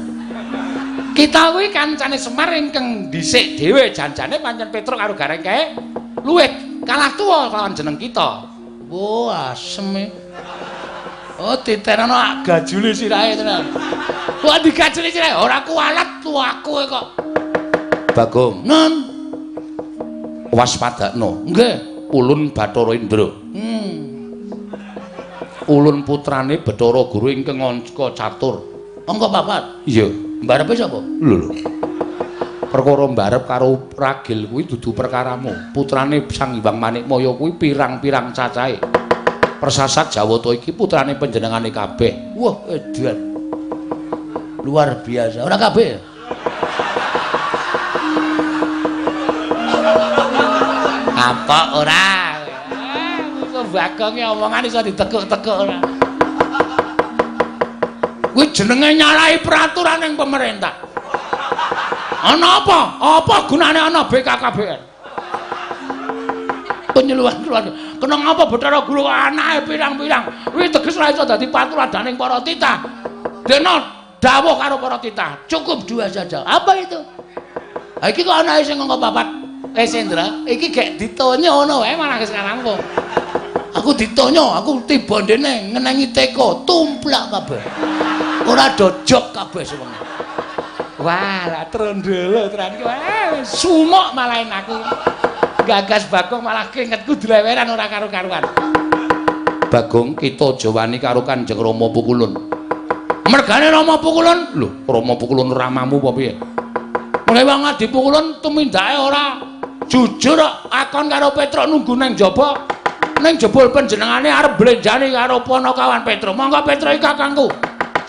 Kita kuwi kancane Semar ingkang dhisik dhewe janjane pancen Petruk karo Garengke luwih kalah tuwa lawan jeneng kita. Oh, asem. Oh, diterano gajule sirahe tenan. Wah, digajuli sirahe ora kualat tuaku kok. Bagong, non waspadakno. Nggih, ulun Bathara Indra. Ulun putrane Bathara Guru ingkang angka catur. Angka 4. Iya, mbarepe sapa? Lho. Perkara mbarep karo ragil kuwi dudu perkaramu. Putrane Sang Hyang Manikmaya kuwi pirang-pirang cacahe. Persasat Jawata iki putrane panjenengane kabeh. Wah, edan. Luar biasa. Ora kabeh. Apa ora? Musuh Bagong ki omongan iso ditekuk-tekuk ora. Kuwi jenenge nyalahi peraturan ning pemerintah. Ana apa? Apa gunane ana BKKBN? Penyuluhan keluarga. Kena ngapa Bathara Guru anake pirang-pirang. Kuwi teges ora iso dadi paturadaning para titah. Dene dawuh karo para titah, cukup 2 saja. Apa itu? Ha iki kok anake sing nganggo 4. Sendra, iki gek ditonyo ngono wae malah sekarang wong. Aku ditonyo, aku tiba ndene ngenengi teko, tumplak kabeh. Ora dojok kabeh sewengi. Wah, lah trondolo tenan iki wae sumuk malahin aku. Gagas Bagong malah keringetku dileweran ora karo-karuan. Bagong kita jawani karo Kanjeng Rama Pukulun. Mergane Rama Pukulun, lho, Rama Pukulun ramamu apa piye? Mulai wong adi Pukulun tumindake ora jujur akon karo Petruk nunggu nang jaba. Ning jebul panjenengane arep blenjani karo Panakawan Petruk. Monggo Petruk iki kakangku.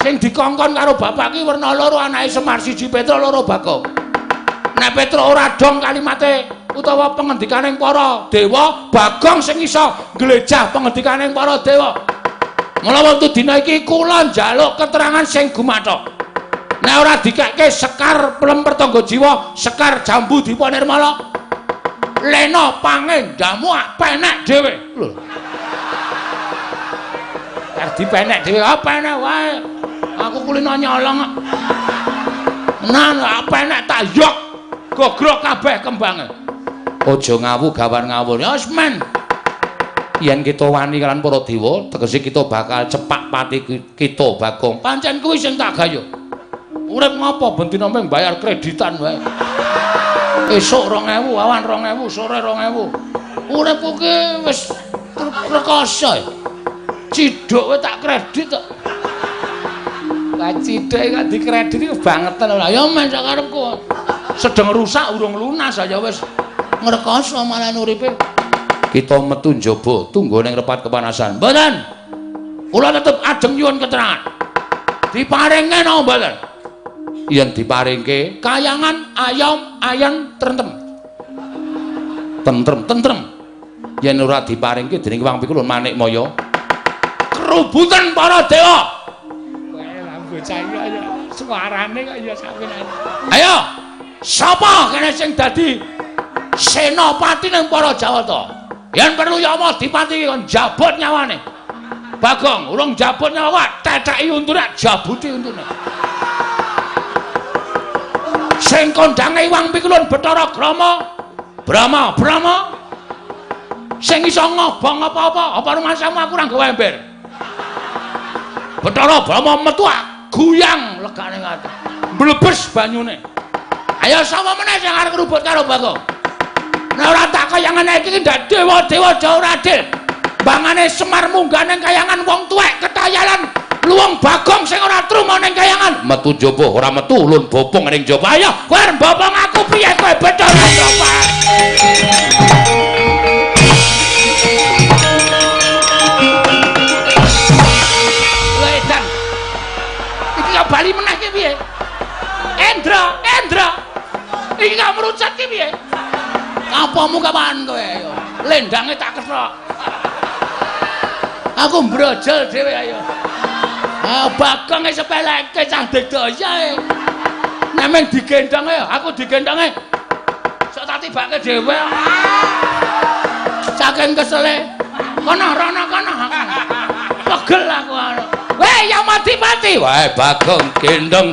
Sing dikongkon karo bapak ki werna loro anake Semar, siji Petruk loro Bagong. Nek Petruk ora dong kalimate utawa pengendikaning para dewa, Bagong sing iso glejah pengendikaning para dewa. Mula wektu dina iki kula njaluk keterangan sing gumathok. Nek ora dikekke Sekar Plemper Tangga Jiwa, Sekar Jambu Dipa Nirmala, Lena pangendamu penek dhewe. Lho. Ardi penek dhewe apa enek wae. Aku kulino nyolong. Nah, penek tak yok. Gogrok kabeh kembange. Aja ngawu gawan ngawur. Ya wis men. Yen kita wani kalan para dewa, tegese kita bakal cepak pati kita Bagong. Pancen kuwi sing tak gayo. Urip ngopo bendina mung bayar kreditan wae. Esuk 2000, awan 2000, sore 2000. Uripku ki wis rekoso. Ciduk wae tak kredit kok. Lah ciduk kok dikredit iki bangetan lho. Ya men sak karepku. Sedeng rusak urung lunas aja wis ngrekoso malah uripe. Kita metu njaba tunggu ning repat kepanasan. Mboten. Kula tetep ajeng nyuwun keterangan. Diparinge napa mboten? Yen diparingke kayangan ayam ayan tentrem. Tentrem. Yen ora diparingke dening Wang Pikulun Manikmaya, kerubutan para dewa. Wae lah bocah iki ya suarane kok ya sawenane. Ayo, sapa kene sing dadi senopati ning para Jawata? Yen perlu ya apa dipati kon jabut nyawane. Bagong urung jabut nyawa, teteki untune jabuti untune. Sing kondange Wang Pikulun Bathara Brama, sing iso ngobong apa-apa, apa rumasamu aku ora gawe ember. Bathara Brama metu guyang legane ati. Mlebes banyune. Ayo sapa meneh sing arep ngrubut karo Bagong? Nek ora tak kayangan iki ndak dewa-dewa jauh adil. Bangane Semar munggah ning kayangan wong tuwek ketayalan luwung Bagong sing ora truma ning kayangan. Metu njaba ora metu ulun bopong ning njaba. Ayo kowe arep bopong aku piye kowe Bathara Brama? Ledan. Iki gak bali meneh ki piye? Endra. Iki gak merucat ki piye? Apamu kapan kowe ayo? Lendange tak kethok. Aku mbrojol dhewe ayo. Bagong sepeleke cah dedaya. Nek men digendhonge aku digendhonge. Sok tak tibake dhewe. Saking kesele. Kono rono kono. Pegel aku anu. Weh ya mati-mati. Wae Bagong gendong.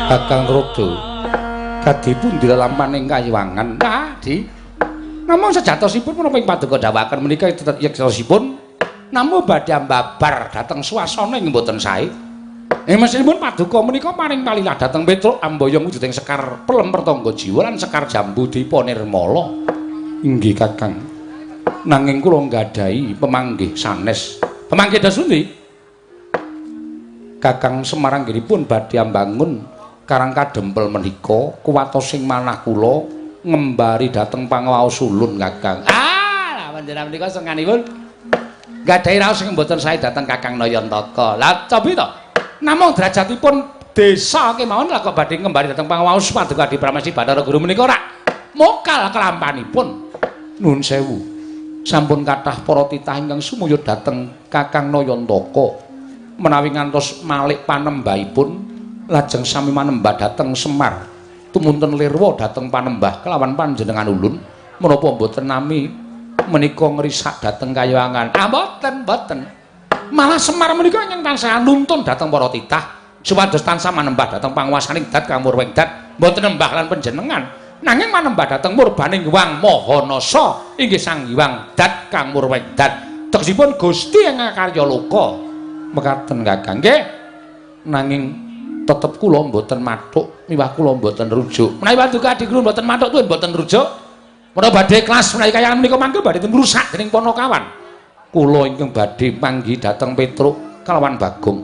Kakang Rodo kadipun dilelampaning kayiwangan. Nah, Di. Namung sejatosipun menapa ing paduka dawuhaken menika yektosipun namung badhe ambabar dhateng swasana ing mboten sae. Mestipun paduka menika paring palilah dhateng Petruk amboyong wujuding sekar pelem pertangga jiwa lan sekar jambu dipa nirmala. Inggih Kakang. Nanging kula nggadahi pemanggih sanes. Pemanggih dasundi? Kakang Semar anggenipun badhe ambangun karang kadempel menika kuwatosing manah kula ngembari dhateng pangawaos ulun Kakang. Ah, panjenengan menika senganipun nggadahi raos sing mboten sae dhateng Kakang Nayantaka. Lah cobi to. Namung derajatipun desa kemawon lah kok badhe ngembari dhateng pangawaos paduka Adi Pramesti Bathara Guru menika rak mokal kelampanipun. Nuwun sewu. Sampun kathah para titah ingkang sumuyut dhateng Kakang Nayantaka menawi ngantos malih panembahipun lajeng sami manembah dhateng Semar. Tumunten lirwa dhateng panembah kelawan panjenengan ulun menapa mboten nami menika ngrisak dhateng kayiwangan. Ah mboten. Malah Semar menika ingkang tansah nuntun dhateng para titah supados tansah manembah dhateng panguwasaning Dat Kang Murwengdat mboten nembah lan panjenengan nanging manembah dhateng murbaning Hyang Mahanasa inggih Sang Hyang Dat Kang Murwengdat tegesipun Gusti ing karya loka mekaten Kakang nggih nanging tetep kula mboten mathuk miwah kula mboten rujuk menawi paduka Adi Guru mboten mathuk tuwin mboten rujuk menawi badhe kelas menawi kayangan menika mangke badhe ngrusak dening Panakawan kula ingkang badhe manggi dhateng Petruk kalawan Bagong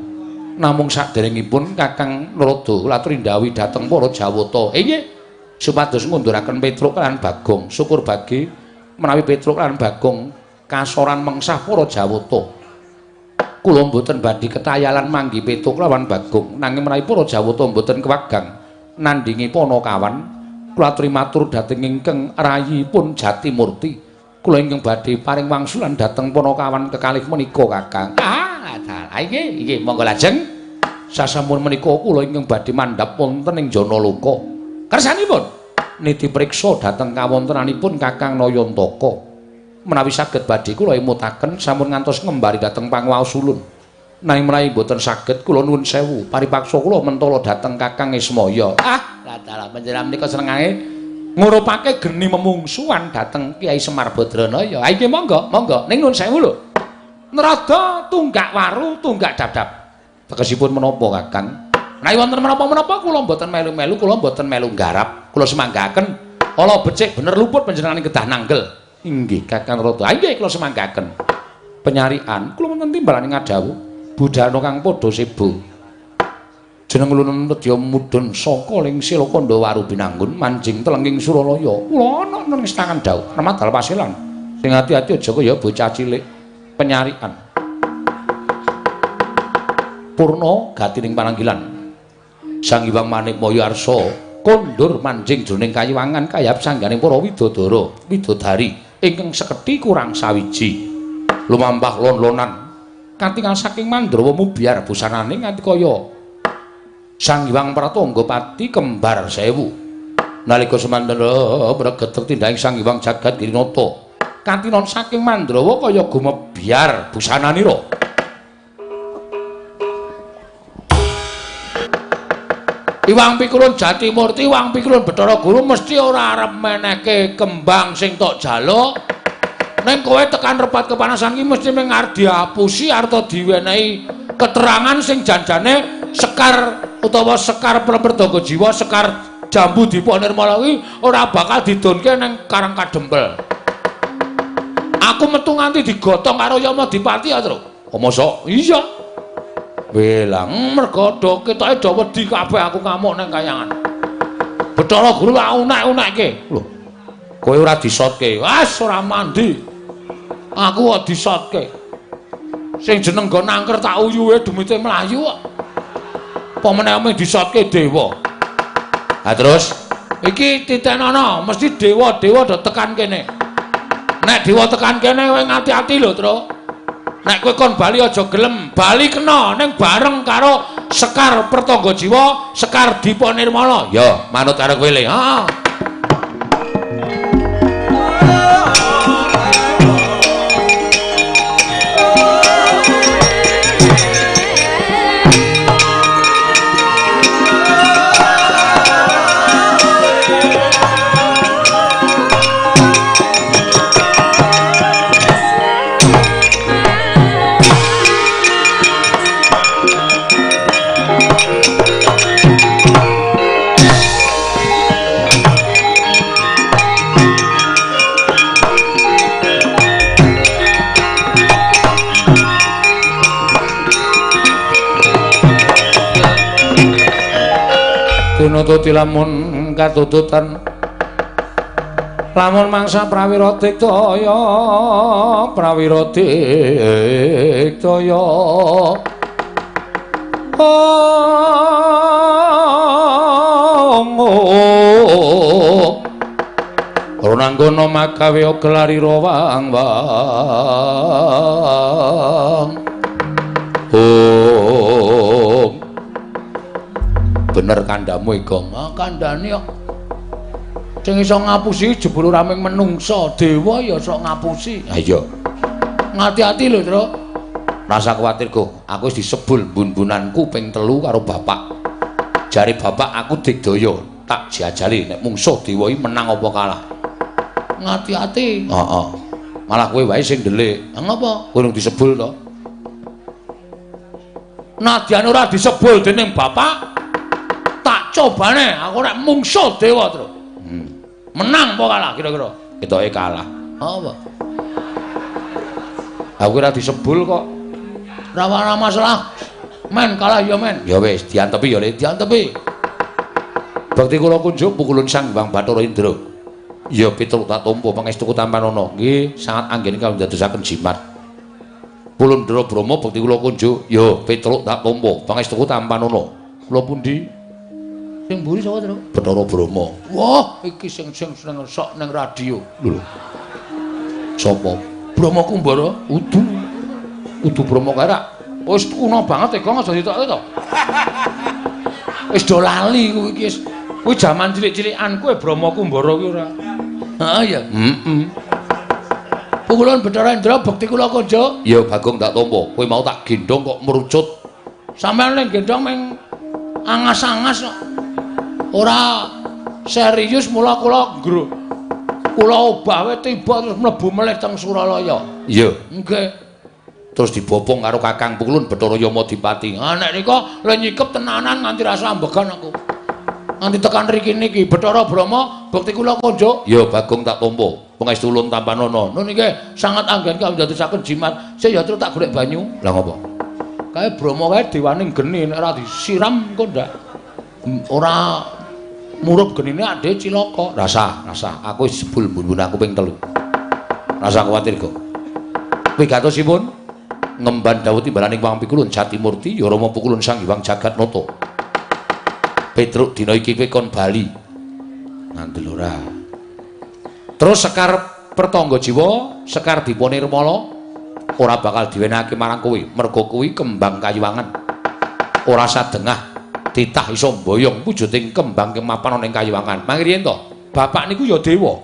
namung saderengipun Kakang Narada latrindawi dhateng para Jawata nggih supados ngunduraken Petruk lan Bagong syukur bagi menawi Petruk lan Bagong kasoran mengsah para Jawata kula mboten badhe ketayalan manggi Petruk lawan Bagong nanging menawi para Jawata mboten kewagang nandingi Panakawan kula aturi matur dhateng ingkang rayipun Jatimurti kula ingkang badhe paring wangsulan dhateng Panakawan kekalih menika Kakang. Ah, nggih monggo lajeng sasampun menika kula ingkang badhe mandhap wonten ing Janaloka kersanipun niti priksa dhateng kawontenanipun Kakang Nayantaka menawi saged badhe kula emutaken sampun ngantos ngembari dhateng panguwaos ulun nanging menawi boten saged kula nuwun sewu paripaksa kula mentala dhateng Kakang Ismaya. Ah dalah panjenengan menika senengane ngurupake geni memungsuhan dhateng Kyai Semar Badranaya. Ha iki monggo ning nuwun sewu lho Narada tunggak waru tunggak dadap tegesipun menapa Kakang menawi wonten menapa-menapa kula mboten melu-melu kula mboten melu nggarap kula semanggaken ala becik bener luput panjenengan kedah nanggel. Inggih Kakang Narada. Inggih kula semanggaken. Penyarian kula wonten timbalan ngadhawuh budhana kang padha sebo. Jeneng ulun nedya mudhun saka ling Silakanda Waru Binanggun manjing telenging Suralaya. Kula ana ning istangan dawuh Ramadal Pasilan. Sing ati-ati aja kaya bocah cilik. Penyarian. Purna gatining pananggilan. Sang Hyang Manikmaya Arsa kondur manjing jroning kayiwangan kayap sangganing para widodari ingkang sekethi kurang sawiji lumampah lon-lonan katingal saking Mandrawa mubyar busanane nganti kaya Sang Hyang Pratanggapati kembar 1000 nalika semandana mregetek tindahing Sang Hyang Jagat Girinata katinon saking Mandrawa kaya gumebyar busananira. Iwang Pikulun Jatimurti, Iwang Pikulun Bathara Guru mesti ora arep menehke kembang sing tok jaluk. Ning kowe tekan repat kepanasan iki mesti mung arep diapusi arep diwenehi keterangan sing janjane sekar utawa sekar Praperdaga Jiwa, sekar jambu Dipa Nirmala kuwi ora bakal didonke ning Karang Kadempel. Aku metu nganti digotong karo Yamadipati ya, Tru. Oh, mosok? Iya. Belang mergo do ketoke do wedi kabeh aku ngamuk nang kayangan. Bathara Guru unek-unekke. Lho. Kowe ora disotke. Wes ora mandi. Aku kok disotke. Sing jeneng nggo nangker tak uyuhe demite mlayu kok. Apa meneh mung disotke dewa. Ha terus iki titenono mesti dewa-dewa do tekan kene. Nek dewa tekan kene kowe ngati-ati lho, Tru. Nek kowe kon bali aja gelem, bali kena ning bareng karo Sekar Pertangga Jiwa, Sekar Dipa Nirmala. Ya, manut karo kowe le. Heeh. Tinututi lamun katututan lamun mangsa prawira dikdaya Ronanggono makawe gelari rawang bener kandhamu Igong. Kandhane kok sing iso ngapusi jebul raming menungsa, dewa ya sok ngapusi. Ha iya. Ngati-ati lho, Tru. Rasa kuwatir, Go. Aku wis disebul bun-bunanku ping 3 karo bapak. Jare bapak aku digdaya, tak jajali nek mungsuh dewa iki menang apa kalah. Ngati-ati. Heeh. Malah kowe wae sing ndelik. Ngapa? Kowe urung disebul to? Nadyan ora disebul dening bapak, tak cobane aku nek mungsuh dewa, Tru. Menang apa kalah kira-kira? Ketoke kalah. Apa? Aku ora disebul kok. Ora masalah. Men kalah ya men. Ya wis diantepi ya diantepi. Bakti kula kunjuk pukulun Sang Hyang Bathara Indra. Ya pitruk tak tampa pangestuku tampanana. Nggih sangat anggen kawula dadosaken jimat. Pulundra Brama bakti kula kunjuk ya pitruk tak tampa pangestuku tampanana. Kula pundi? Sing mburi sapa, Tru? Bathara Brama. Wah, iki sing seneng sok ning radio. Lho. Sapa? Brama Kumbara? Udu Brama karak. Wis kuno banget ya, Gong, aja ditokke to. Wis do lali kuwi iki. Kuwi jaman cilik-cilikan kowe Brama Kumbara kuwi ora. Heeh ya. Pukulan Bathara Indra bekti kula kunjuk. Ya Bagong tak tampa. Kowe mau tak gendong kok merucut. Sampeyan ning gendong meng angas-angas kok. Ora serius mula kula obah wae tiba terus mlebu melih teng Suralaya. Iya. Nggih. Terus dibopong karo Kakang Pukulun Bathara Yamadipati. Ah nek nika le nyikep tenanan nganti rasa ambegan aku. Nganti tekan riki niki Bathara Brama bekti kula kunjuk. Ya Bagong tak tampa. Pangestu ulun tampanana. Nun niki sangat anggen kawula dadosaken jimat. Sik ya terus tak golek banyu. Lah ngopo? Kae Brama wae dewaning geni nek ora disiram kok ndak. Ora murup genine ade cilaka. Rasa. Aku wis jebul mbun aku ping 3. Rasa kuwatir, Kok. Wigatosipun ngemban dawuh timbalaning Wang Pikulun Jatimurti ya Rama Pukulun Sang Hyang Jagatnata. Petruk dina iki kowe kon bali. Ngandel ora. Terus Sekar Pertangga Jiwa, Sekar Dipanirmala ora bakal diwenehake marang kowe. Merga kuwi kembang kayuwangan. Ora sadengah titah iso mboyong wujuding kembang kemapan ana ing kayuwangan. Mangriyen to, bapak niku ya dewa.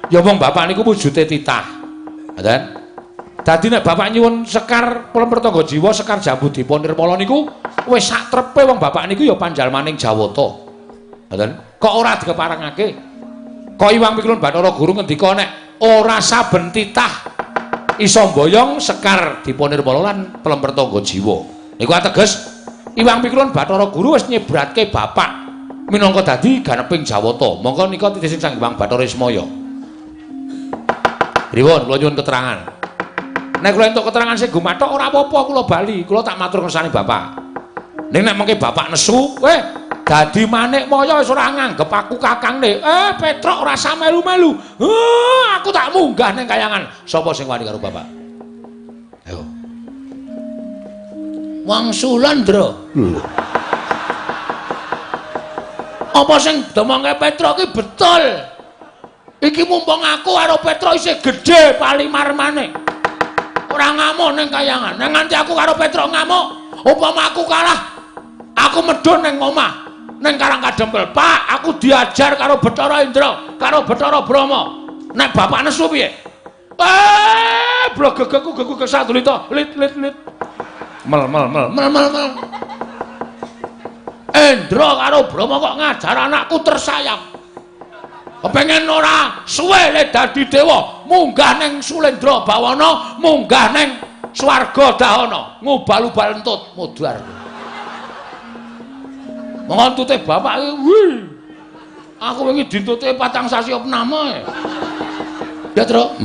Ya wong bapak niku wujude titah. Ngoten. Dadi nek bapak nyuwun Sekar Pertangga Jiwa, Sekar Jambu Dipanirmala niku wis sak trepe wong bapak niku ya panjalmaning Jawata. Ngoten. Kok ora dikeparengake? Kok Hyang Pikulun Bathara Guru ngendika nek ora saben titah iso mboyong Sekar Dipanirmala lan Pertangga Jiwa. Niku ateges Hyang Pikulun Bathara Guru wis nyebratke bapak minangka dadi ganeping Jawata. Monggo nika titih Sang Hyang Bathara Ismaya. Riwon kula nyuwun keterangan. Nek kula entuk keterangan sing gumathok ora apa-apa kula bali. Kula tak matur kersane bapak. Ning nek mengke bapak nesu, dadi manik maya wis ora nganggep aku kakangne. Petruk ora usah melu-melu. Aku tak munggah ning kayangan. Sapa sing wani karo bapak? Ayo. Wangsulan, Ndra. Apa sing demongke Petruk iki betul? Iki mumpung aku karo Petruk isih gedhe palimarmane. Ora ngamuk ning kayangan. Nek nganti aku karo Petruk ngamuk, upama aku kalah, aku medhun ning omah. Ning Karang Kadempel, Pak, aku diajar karo Bathara Indra, karo Bathara Brama. Nek bapak nesu piye? Blok gegekku kesadulita, lit. Mel. Indra karo Brama kok ngajar anakku tersayang. Kepengen ora suwe le dadi dewa, munggah ning Sulendra Bawana, munggah ning swarga Dahana, ngubal-ubal entut mudhar. Ngontute bapak iki, aku wingi dintuti 4 sasi opname. Ya, Tru?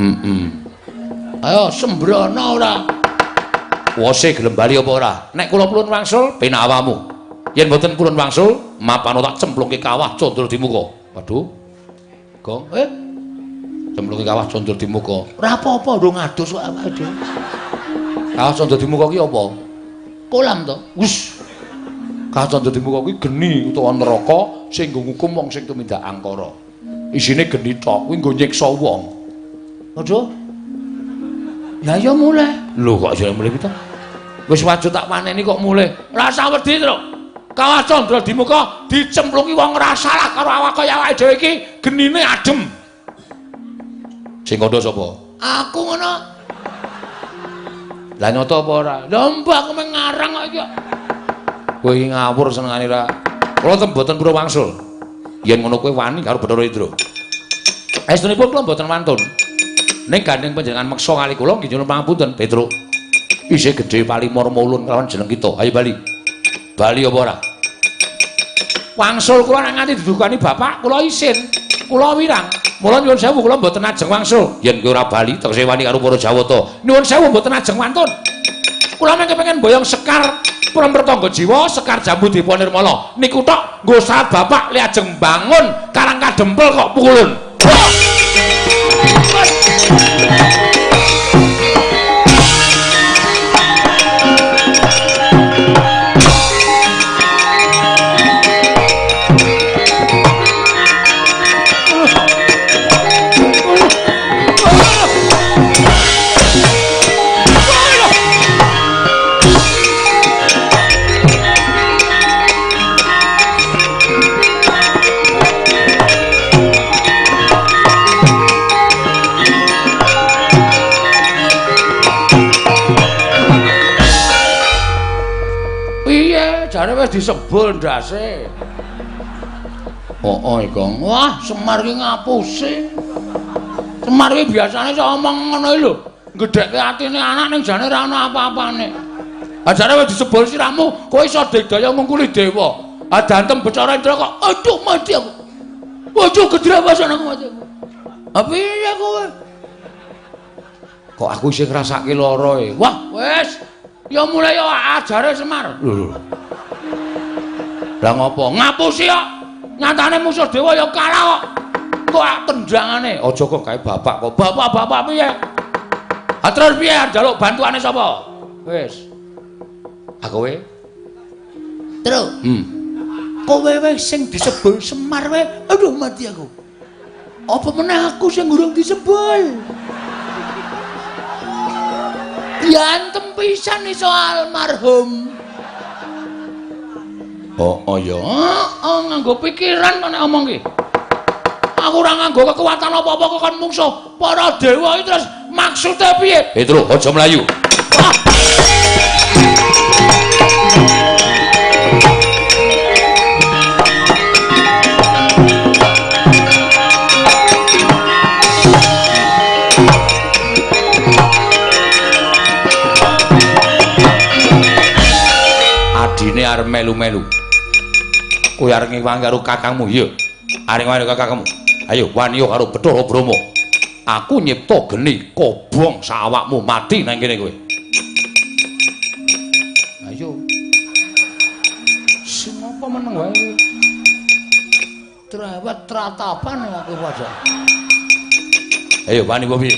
Ayo sembrono ora. Wose gelem bali apa ora? Nek kula pulun wangsul penak awamu. Yen mboten pulun wangsul Mapano tak cemplungke kawah condro di muka. Waduh. Gong, cemplungke kawah condro di muka. Ora apa-apa ndo ngadus kok awake dhewe. Kawah condro di muka ki apa? Kolam to. Wus. Kawah condro di muka kuwi geni utawa neraka sing nggo ngukum wong sing tumindak angkara. Isine geni tok kuwi nggo nyiksa wong. Waduh. Ya ya mulai. Lho kok jare mulai kita? Wis wajib tak paneni kok mulai. Rasa wedi to. Kawah condro di muka dicemplungi wong ora salah karo awak kaya awake dhewe iki genine adem. Sing kandha sapa? Aku ngono. Lah nyata apa ora? Lah mbak aku mengarang kok iki. Kowe iki ngawur senengane ra. Kula mboten pura wangsul. Yen ngono kowe wani karo Bathara Indra. Estunipun kula mboten wantun. Ning gandeng panjenengan meksa kali kula nggih nyuwun pangapunten, Petruk. Isih gedhe palimur mulun kelawan jeneng kita. Ayo bali. Bali apa ora? Wangsul kula nek nganti didukani bapak, kula isin. Kula wirang. Mula nyuwun sewu kula mboten ajeng wangsul. Yen kowe ora bali tegese wani karo para Jawata. Nyuwun sewu mboten ajeng wantun. Kula mengke pengen boyong sekar Prampertangga Jiwa, sekar Jambu Dipa Nirmala. Niku tok nggo saat bapak li ajeng bangun karang kadempel kok pukulun. Jare wis disebul ndase. Oh, Gong. Wah, Semar ki ngapusi. Semar ki biasane sok omong ngono lho. Gedhekke atine anak ning jane ora ana apa-apane. Ah jare wis disebul siramu, kowe iso digdaya ngungkuli dewa. Ah dantem Bathara Indra kok aduh mati aku. Waduh gedrewasan aku mati. Ah piye kowe? Kok aku isih ngrasake lara e. Wah, wis. Ya mulai yo ajare Semar. Lho. Lah ngopo? Ngapusi kok. Nyatane musuh dewa ya kalah kok. Kok tendangane. Aja kok gawe bapak kok. Bapak-bapak piye? Ha terus piye njaluk bantuane sapa? Wis. Ha kowe? Terus. Kowe wis sing disebul Semar wae. Aduh mati aku. Apa meneh aku sing ngurung disebul? Diantem pisan iso almarhum. Oh ya, nganggo pikiran kok nek omong ki. Aku ora nganggo kekuatan apa-apa kok kon mungsuh para dewa iki terus maksude piye? Petru, aja mlayu. Adine arep melu-melu. Kowe arep ngewangi karo kakangmu, iya. Arep ngewangi karo kakangmu. Ayo wani karo Bathara Brahma. Aku nyipta geni kobong sawakmu mati nang kene kowe. Ayo. Sing apa meneng wae kowe. Trawet tratapan aku wae. Ayo wani apa piye?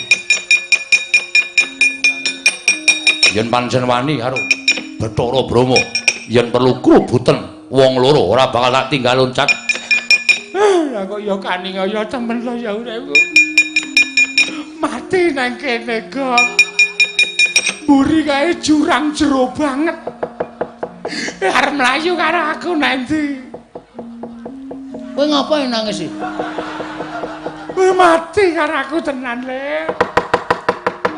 Yen pancen wani karo Bathara Brahma, yen perlu krubuten wong loro ora bakal tak tinggal loncat. Lah kok ya kaningaya temen lho ya uripku. Mati nang kene kok. Mburi kae jurang jero banget. Arep mlayu karo aku nanti. Kowe ngapain nangis iki? Kowe mati karo aku tenan le.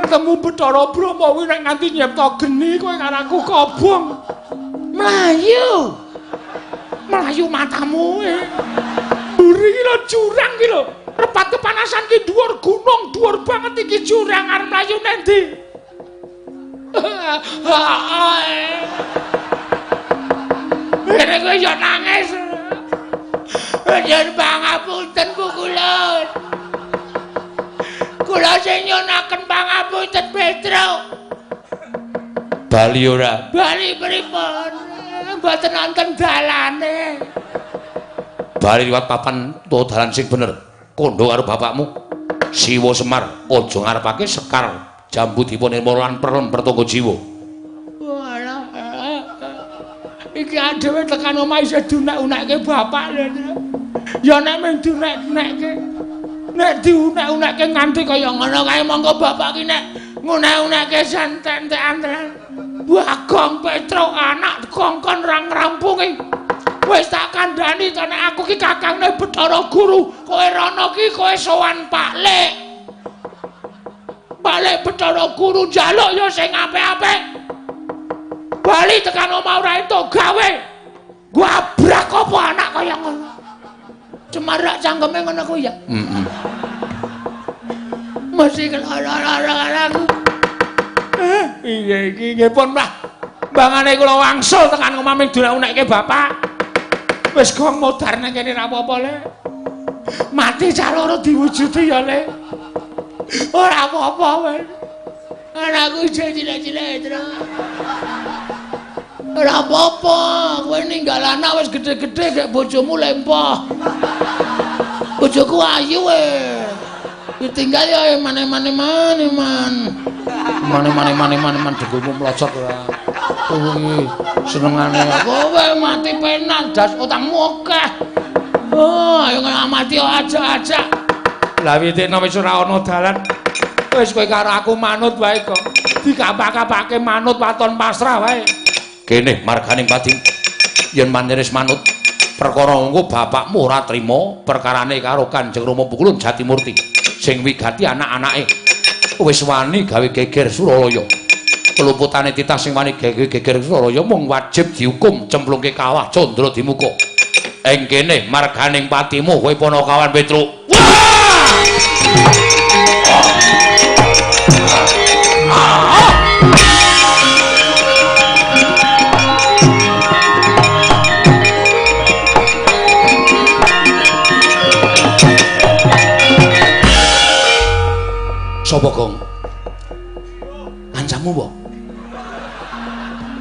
Ketemu Bathara Brahma kuwi nek nganti nyipta geni kowe karo aku kobong. Mlayu. Melayu matamu mburi iki lho jurang iki lho repat kepanasan ki dhuwur gunung dhuwur banget iki jurang arep mlayu nendi. Nek kowe yo nangis yen pangapunten Bu Kulon. Kula sing nyunaken pangapunten Petruk. Bali ora? Bali pripun? Mboten wonten dalane. bali liwat papan utawa dalan sing bener. Kandha karo bapakmu. Siwa Semar, aja ngarepake Sekar Jambu dipun nirmala lan perlem pertangga jiwa. Walah. Iki adewe tekan omah isih diunek-unekke bapak lho. Ya nek mung diunek-unekke. Nek diunek-unekke nganti kaya ngono kae monggo bapak ki nek ngunek-unekke santen-tekan tenan. Bagong Petro anak kongkon ra ngrampungi. Wis tak kandhani to nek aku ki kakangne Bathara Guru, kowe rono ki kowe sowan Pak Lek. Pak Lek Bathara Guru njaluk ya sing apik-apik. Bali tekan omah ora entuk gawe. Gua abrak apa anak kaya ngono. Cemarak cangkeme ngono kuwi ya. Heeh. Mesti kelara-lara aku. Iya iki nggih pun Mbah. Mbangane kula wangsul tekan omah ming diunek-unekke bapak. Wis gong modar nang kene ra apa-apa le. Mati cah loro diwujudi ya le. Ora apa-apa wis. Anakku cilik-cilik terus. Ora apa-apa, kowe ninggal anak wis gedhe-gedhe gek bojomu lempoh. Bojoku ayu ditinggal ya mane-mane man. Mane dengkulmu mlocot ora. Kuwi senengane kowe mati penak das utangmu akeh. Oh, ayo ngamati aja-aja. Lah witekno wis ora ana dalan. Wis kowe karo aku manut wae kok. Dikapak-kapake manut waton pasrah wae. Kene marganing pati yen manyeris manut perkara engko bapakmu ora trima perkarane karo Kanjeng Rama Pukulun Jatimurti sing wigati anak-anake wis wani gawe geger Suralaya. Keluputane titah sing wani gawe geger Suralaya mung wajib dihukum cemplungke kawah Candra Dimuka. Ing kene marganing patimu kowe Panakawan Petruk. Sapa Gong? Kancamu apa?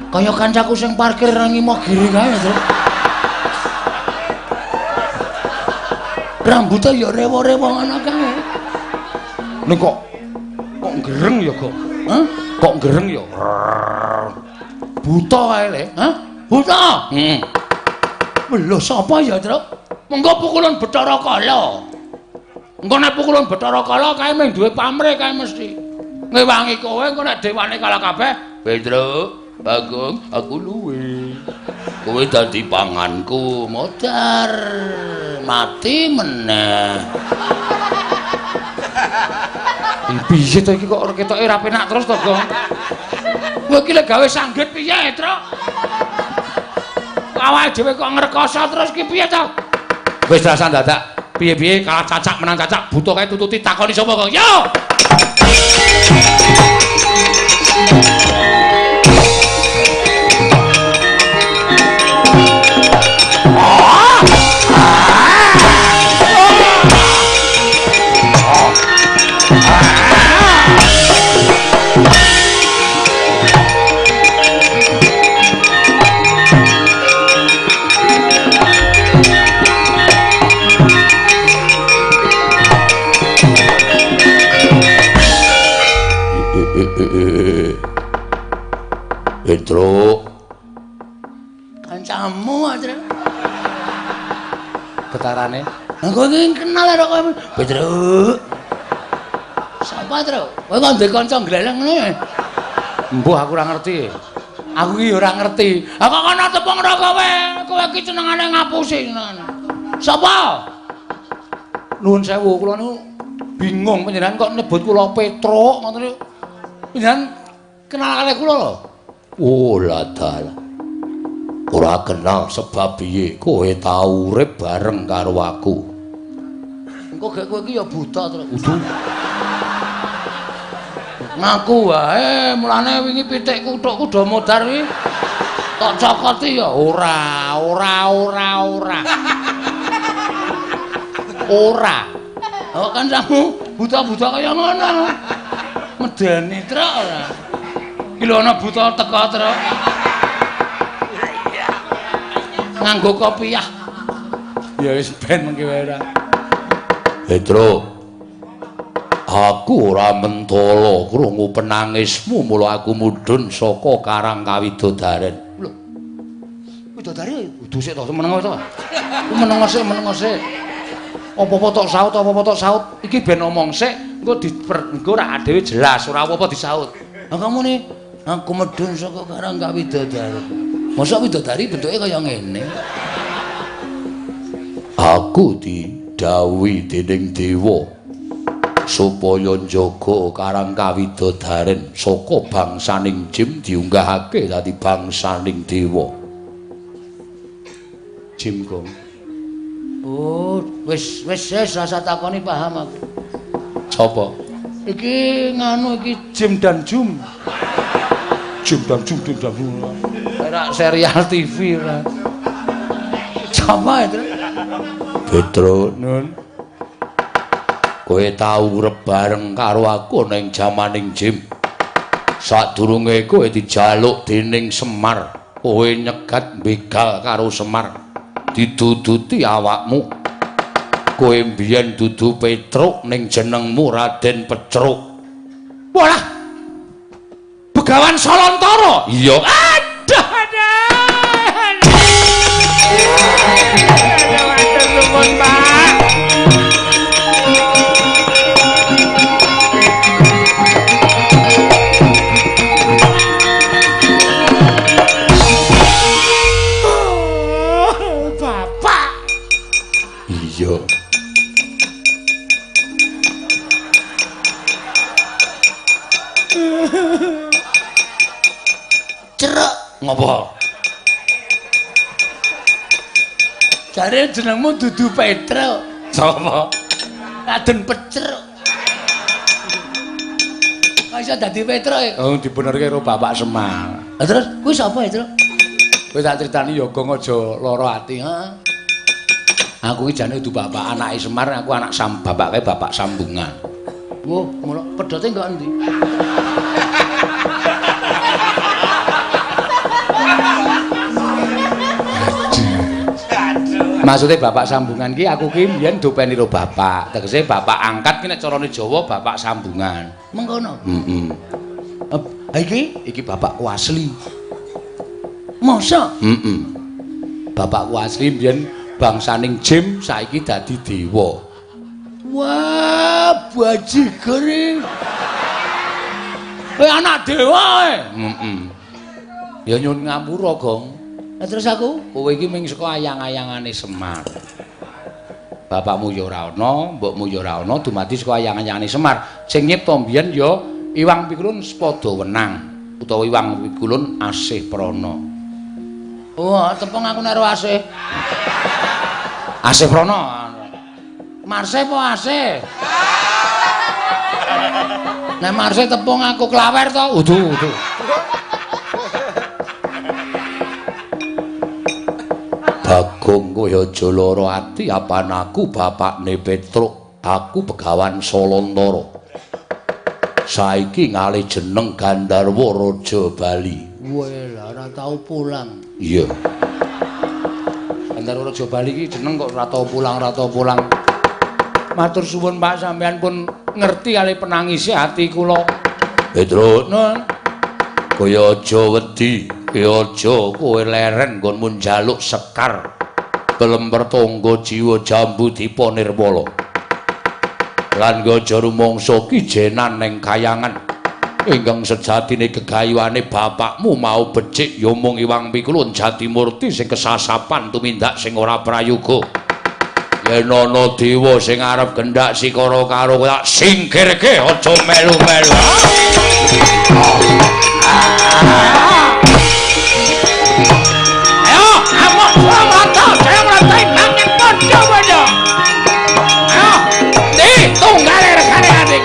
Kaya kancaku sing parkir nang ngimo giri kae, Tru. Rambutnya ya rewo-rewo ngono kae. Ning kok gereng ya, Gong? Hah? Kok gereng ya? Buta kae le. Hah? Buta? Heeh. Lho sapa ya, Tru? Mengko Pukulun Bathara Kala. Engko nek Pukulun Bathara Kala kae mung duwe pamrih kae mesti. Ngewangi kowe engko nek dewane kala kabeh, Petruk, Bagong, aku luwe. Kowe dadi panganku, modar mati meneh. piye to iki kok ketoke ra penak terus to, Gong? Kowe iki lek gawe sanggit piye, Tru? Awake dhewe kok ngrekoso terus ki piye to? Wis rasan dadak. Piye-piye kalah cacak menang cacak butuh kae tututi takoni sapa, Gong? Yo! Petruk, Kancamu, Tru. getarane. Lah kowe iki kenal karo kowe. Petruk. Sapa, Tru? Kowe kok ndek kanca gleleng ngene? Mbuh aku ora ngerti. Aku iki ora ngerti. Ah kok ana tepung ora kowe? Kowe iki senengane ngapusi senengane. Sapa? Nuwun sewu, kula niku bingung panjenengan kok nyebut kula Petruk ngoten niku. Panjenengan kenal kali kula lho. Oh, ladal. Ora kenal sebab piye kowe tau urip bareng karo aku. Engko gek kowe iki ya buta, Tru. Ngaku wae, mulane wingi pitik kuthukku do modar kuwi. Tok cokoti ya ora. Oh kan kamu buta-buta kaya ngono. Medeni truk ora. Iki lho ana buta teko truk. Nganggo kopiah. Ya wis ben mengki wae ra. Petro, aku ora mentala krungu penangismu mula aku mudhun saka Karang Kawidodaren. Lho. Widodari kudu sik to meneng to. Meneng sik. Apa-apa tok saut. Iki ben omong sik, engko ra dhewe jelas, ora apa-apa disaut. Lah kamu nih, aku medun saka Karang Kawidodaren. Masa widodari bentuke kaya ngene? Aku didhawuhi dening dewa supaya njaga Karang Kawidodaren saka bangsaning jim diunggahake dadi bangsaning dewa. Jim Gong. Oh, wis rasa takoni paham aku. Sapa? Iki nganu iki Jim dan Jum. Jim dan Jum. Ora serial TV ora. Sapa itu? Petro, Nun. kowe tau urip bareng karo aku ning jamaning jim. Sadurunge kowe dijaluk dening Semar, kowe nyegat begal karo Semar. Diduduti awakmu. Kowe mbiyen dudu Petruk ning jenengmu Raden Pecruk. Walah. Begawan Solontara. Iya. Aduh. Matur nuwun, Pak. Bapak. Iya. Ceruk. Ngopo? Jare jenengmu dudu Petruk. Sapa? Raden Pecruk. Kok iso dadi Petruk? Oh, dibenerke karo Bapak Semar. Lah terus kuwi sapa ya, Truk? Kowe tak critani ya Gong aja lara ati, ha. Aku iki jane dudu bapak anake Semar, aku anak bapake bapak sambungan. Wah, mula pedote kok endi? Maksudnya bapak sambungan ki aku ki mbiyen dopeni karo bapak. Tegese bapak angkat ki nek carane Jawa bapak sambungan. Mengkono. Heeh. Iki bapakku asli. Masa? Heeh. Bapakku asli mbiyen bangsaning jim saiki dadi dewa. Wah, bajigur. Anak dewa kowe. Heeh. Ya nyun ngapura, Gong. Lah terus aku? Kowe iki mung saka ayang-ayangane Semar. Bapakmu ya ora ana, mbokmu ya ora ana, dumadi saka ayang-ayangane Semar. Sing nyipta mbiyen ya Iwang Pikulun Sepada Wenang utawa Iwang Pikulun Asih Prana. Wah, tepung aku karo Asih. Asih Prana. Marse apa Asih? Nek Marse tepung aku klawer to? Udu. Bagong kowe aja lara ati apan aku bapakne Petruk. Aku Begawan Solontara. Saiki ngalih jeneng Gandharwa Raja Bali. Weh, lah ora tau pulang. Iya. Gandharwa Raja Bali iki jeneng kok ora tau pulang. Matur suwun Pak, sampeyan pun ngerti kali penangise ati kula. Petruk, Nun, kowe aja wedi, aja kowe leren nggonmu njaluk sekar. Belemper tangga jiwa jambu dipa nirmala. Lan aja rumangsa kijenan ning kayangan. Ingkang sejatine gegayuhane bapakmu mau becik ya mung Iwang Pikulun Jatimurti sing kesasapan tumindak sing ora prayoga. Yen ana dewa sing arep gendhak sikara karo kowe tak singkirke aja melu-melu. ayo, amok rata, saya ngrantai nanging padha-padha. Ayo, di tunggale regane adik.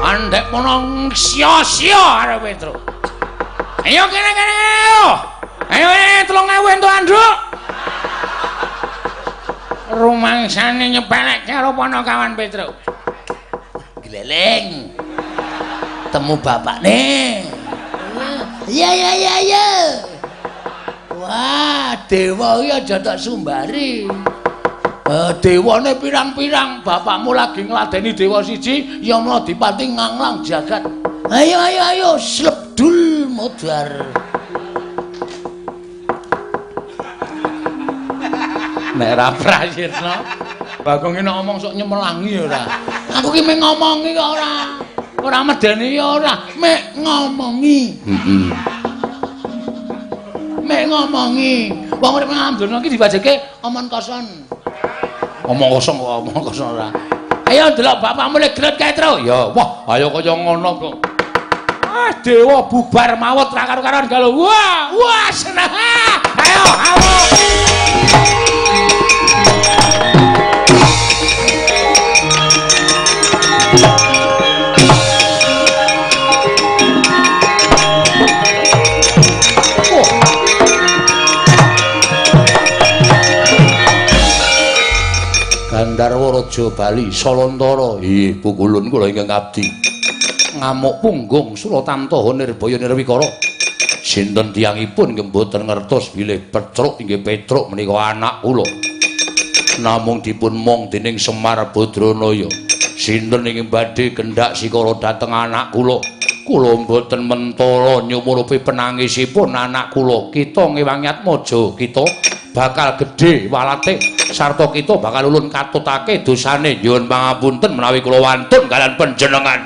Andek monong sia-sia arep Petruk. Ayo kene ayo. Ayo 3.000 entuk anduk. Rumangsane nyepelek karo Panakawan Petruk. Gleleng. Temu bapakne. Ya. Wah, dewa iki aja tak sumbari. Dewane pirang-pirang, bapakmu lagi ngladeni dewa siji, ya mula dipati nganglang jagat. Ayo, slebdul modar. Nek ra prayitna, Bagong iki nek ngomong sok nyemelangi ora. Aku ki mek ngomongi kok ora. Ora medeni ya ora, mek ngomongi. Mek ngomongi. Wong urip nang donya iki diwajibke omong kosong. Omong kosong kok omong kosong ora. Ayo ndelok bapakmu lek gret kae tru. Ya, wah, ayo kaya ngono kok. Ah, dewa bubar mawut ra karo-karoan galo. Wah, seneng. Ayo, ayo. Gandharwa Raja Bali Salantara nggih pukulun kula ingkang abdi ngamuk punggung Suratamtaha Nirbaya Nirwikara sinten tiyangipun nggih mboten ngertos bilih Petruk inggih Petruk menika anak kula namung dipun mong dening Semar Badranaya sinten ingkang badhe kendhak sikara dhateng anak kula mboten mentala nyumurupi penangisipun anak kula kita ngewangi atmaja kita bakal gedhe walate sarta kita bakal ulun katutake dosane nyuwun pangapunten menawi kula wantun kalian panjenengan.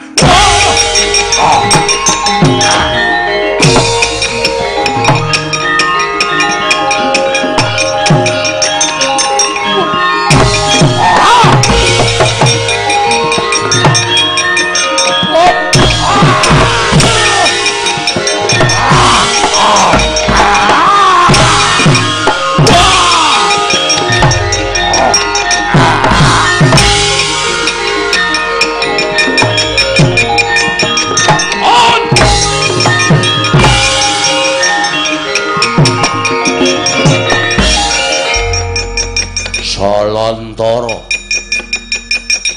Salantara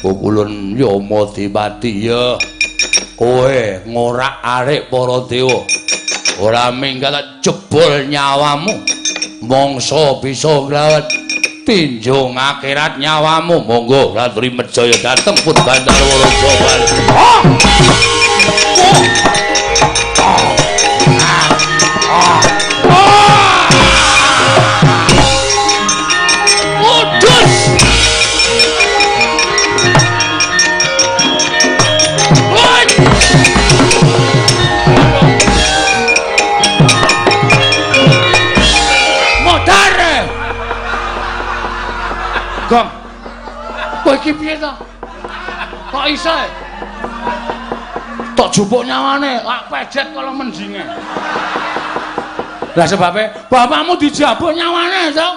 pukulun Yamadewati ya kowe ngorak-arik para dewa ora minggat jebol nyawamu mangsa bisa ngrawat tinjung akhirat nyawamu monggo Ratri Mejaya dateng pun Gandharwa Raja Bali. Gong, kowe iki piye to? Kok iso? Tok jupuk nyawane, lak pejet kala mendinge. Lah sebabe bapakmu dijabuk nyawane to?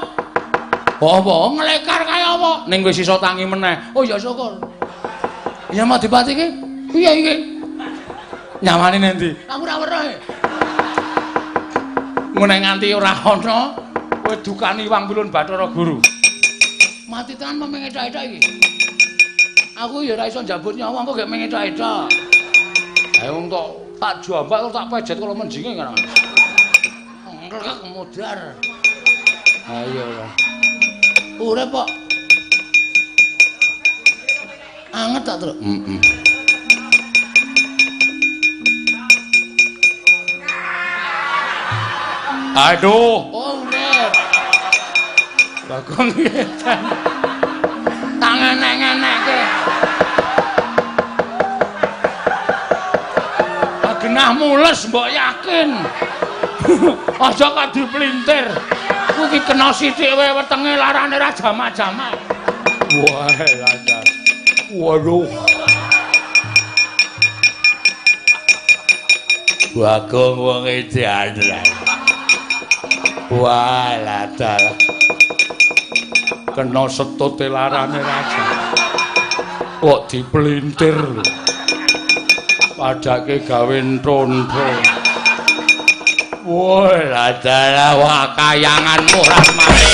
Apa nglekar kaya apa? Ning wis iso tangi meneh. Oh ya syukur. Ya Madipati iki piye iki? Nyawane nendi? Aku ora weruh. Ngene nganti ora ana kowe dukani Wangkulun Bathara Guru. Mati tenan mengecak-ecak iki. Aku ya ora iso njabut nyawa kok gek mengecak-ecak. Ayo wong tak jambak tak pejet kala menjinge kan. Enggak mudar. Ayo lah. Urip kok. Anget tak, Truk? Aduh. Oh, urip. Bagong ngetan. Tangan enek-enekke. Genah mules mbok yakin. Aja kok diplintir. Ku iki kena sithik wae wetenge larane ra jamak-jamak. Wah, lancar. Waduh. Bagong wong edan. Wah, ladal. Kena setute larane raja. Kok diplintir lho. Padake gawe ntrontro. Woi, ladala wah kayanganmu rahmane.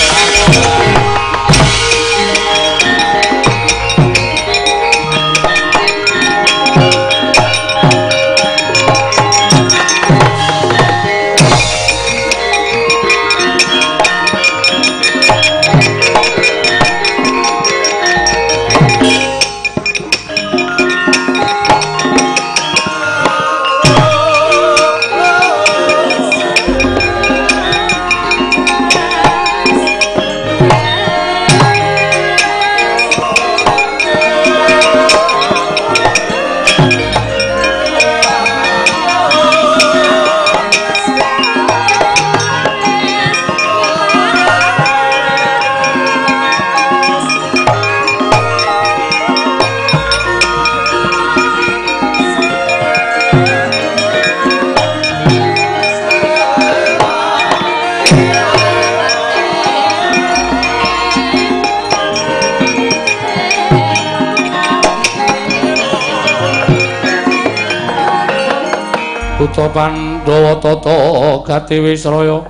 Putra Pandhawa tata gati Wisraya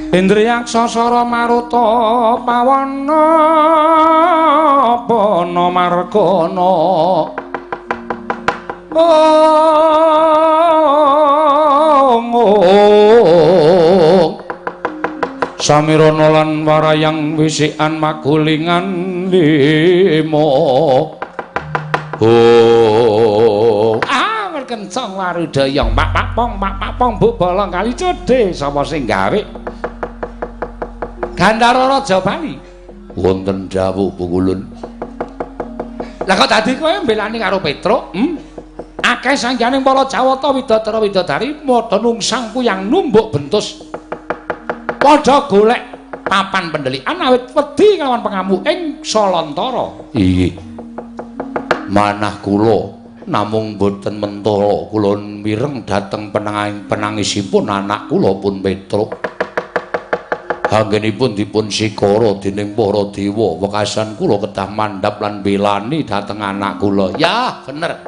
Indriyaksa Sara Maruta Pawana Pana Margana Samirana lan warayang wisikan magulingan limo kencang warudayang mak pong mbok bolong kali cedhe sapa sing gawe Gandhara Raja Bali wonten dawuh Pukulun lah kok dadi kowe mbelani karo Petruk akeh sangjaning para Jawata Widodara Widodari padha nungsang kuyang numbuk bentus padha golek papan pendelikan awit wedi kelawan pengamu ing Salantara iya manah kula namung boten mentala kula mireng dhateng penangisipun anak kula pun Petruk anggenipun dipun sikara dening para dewa wekasan kula kedah mandhap lan belani dhateng anak kula ya bener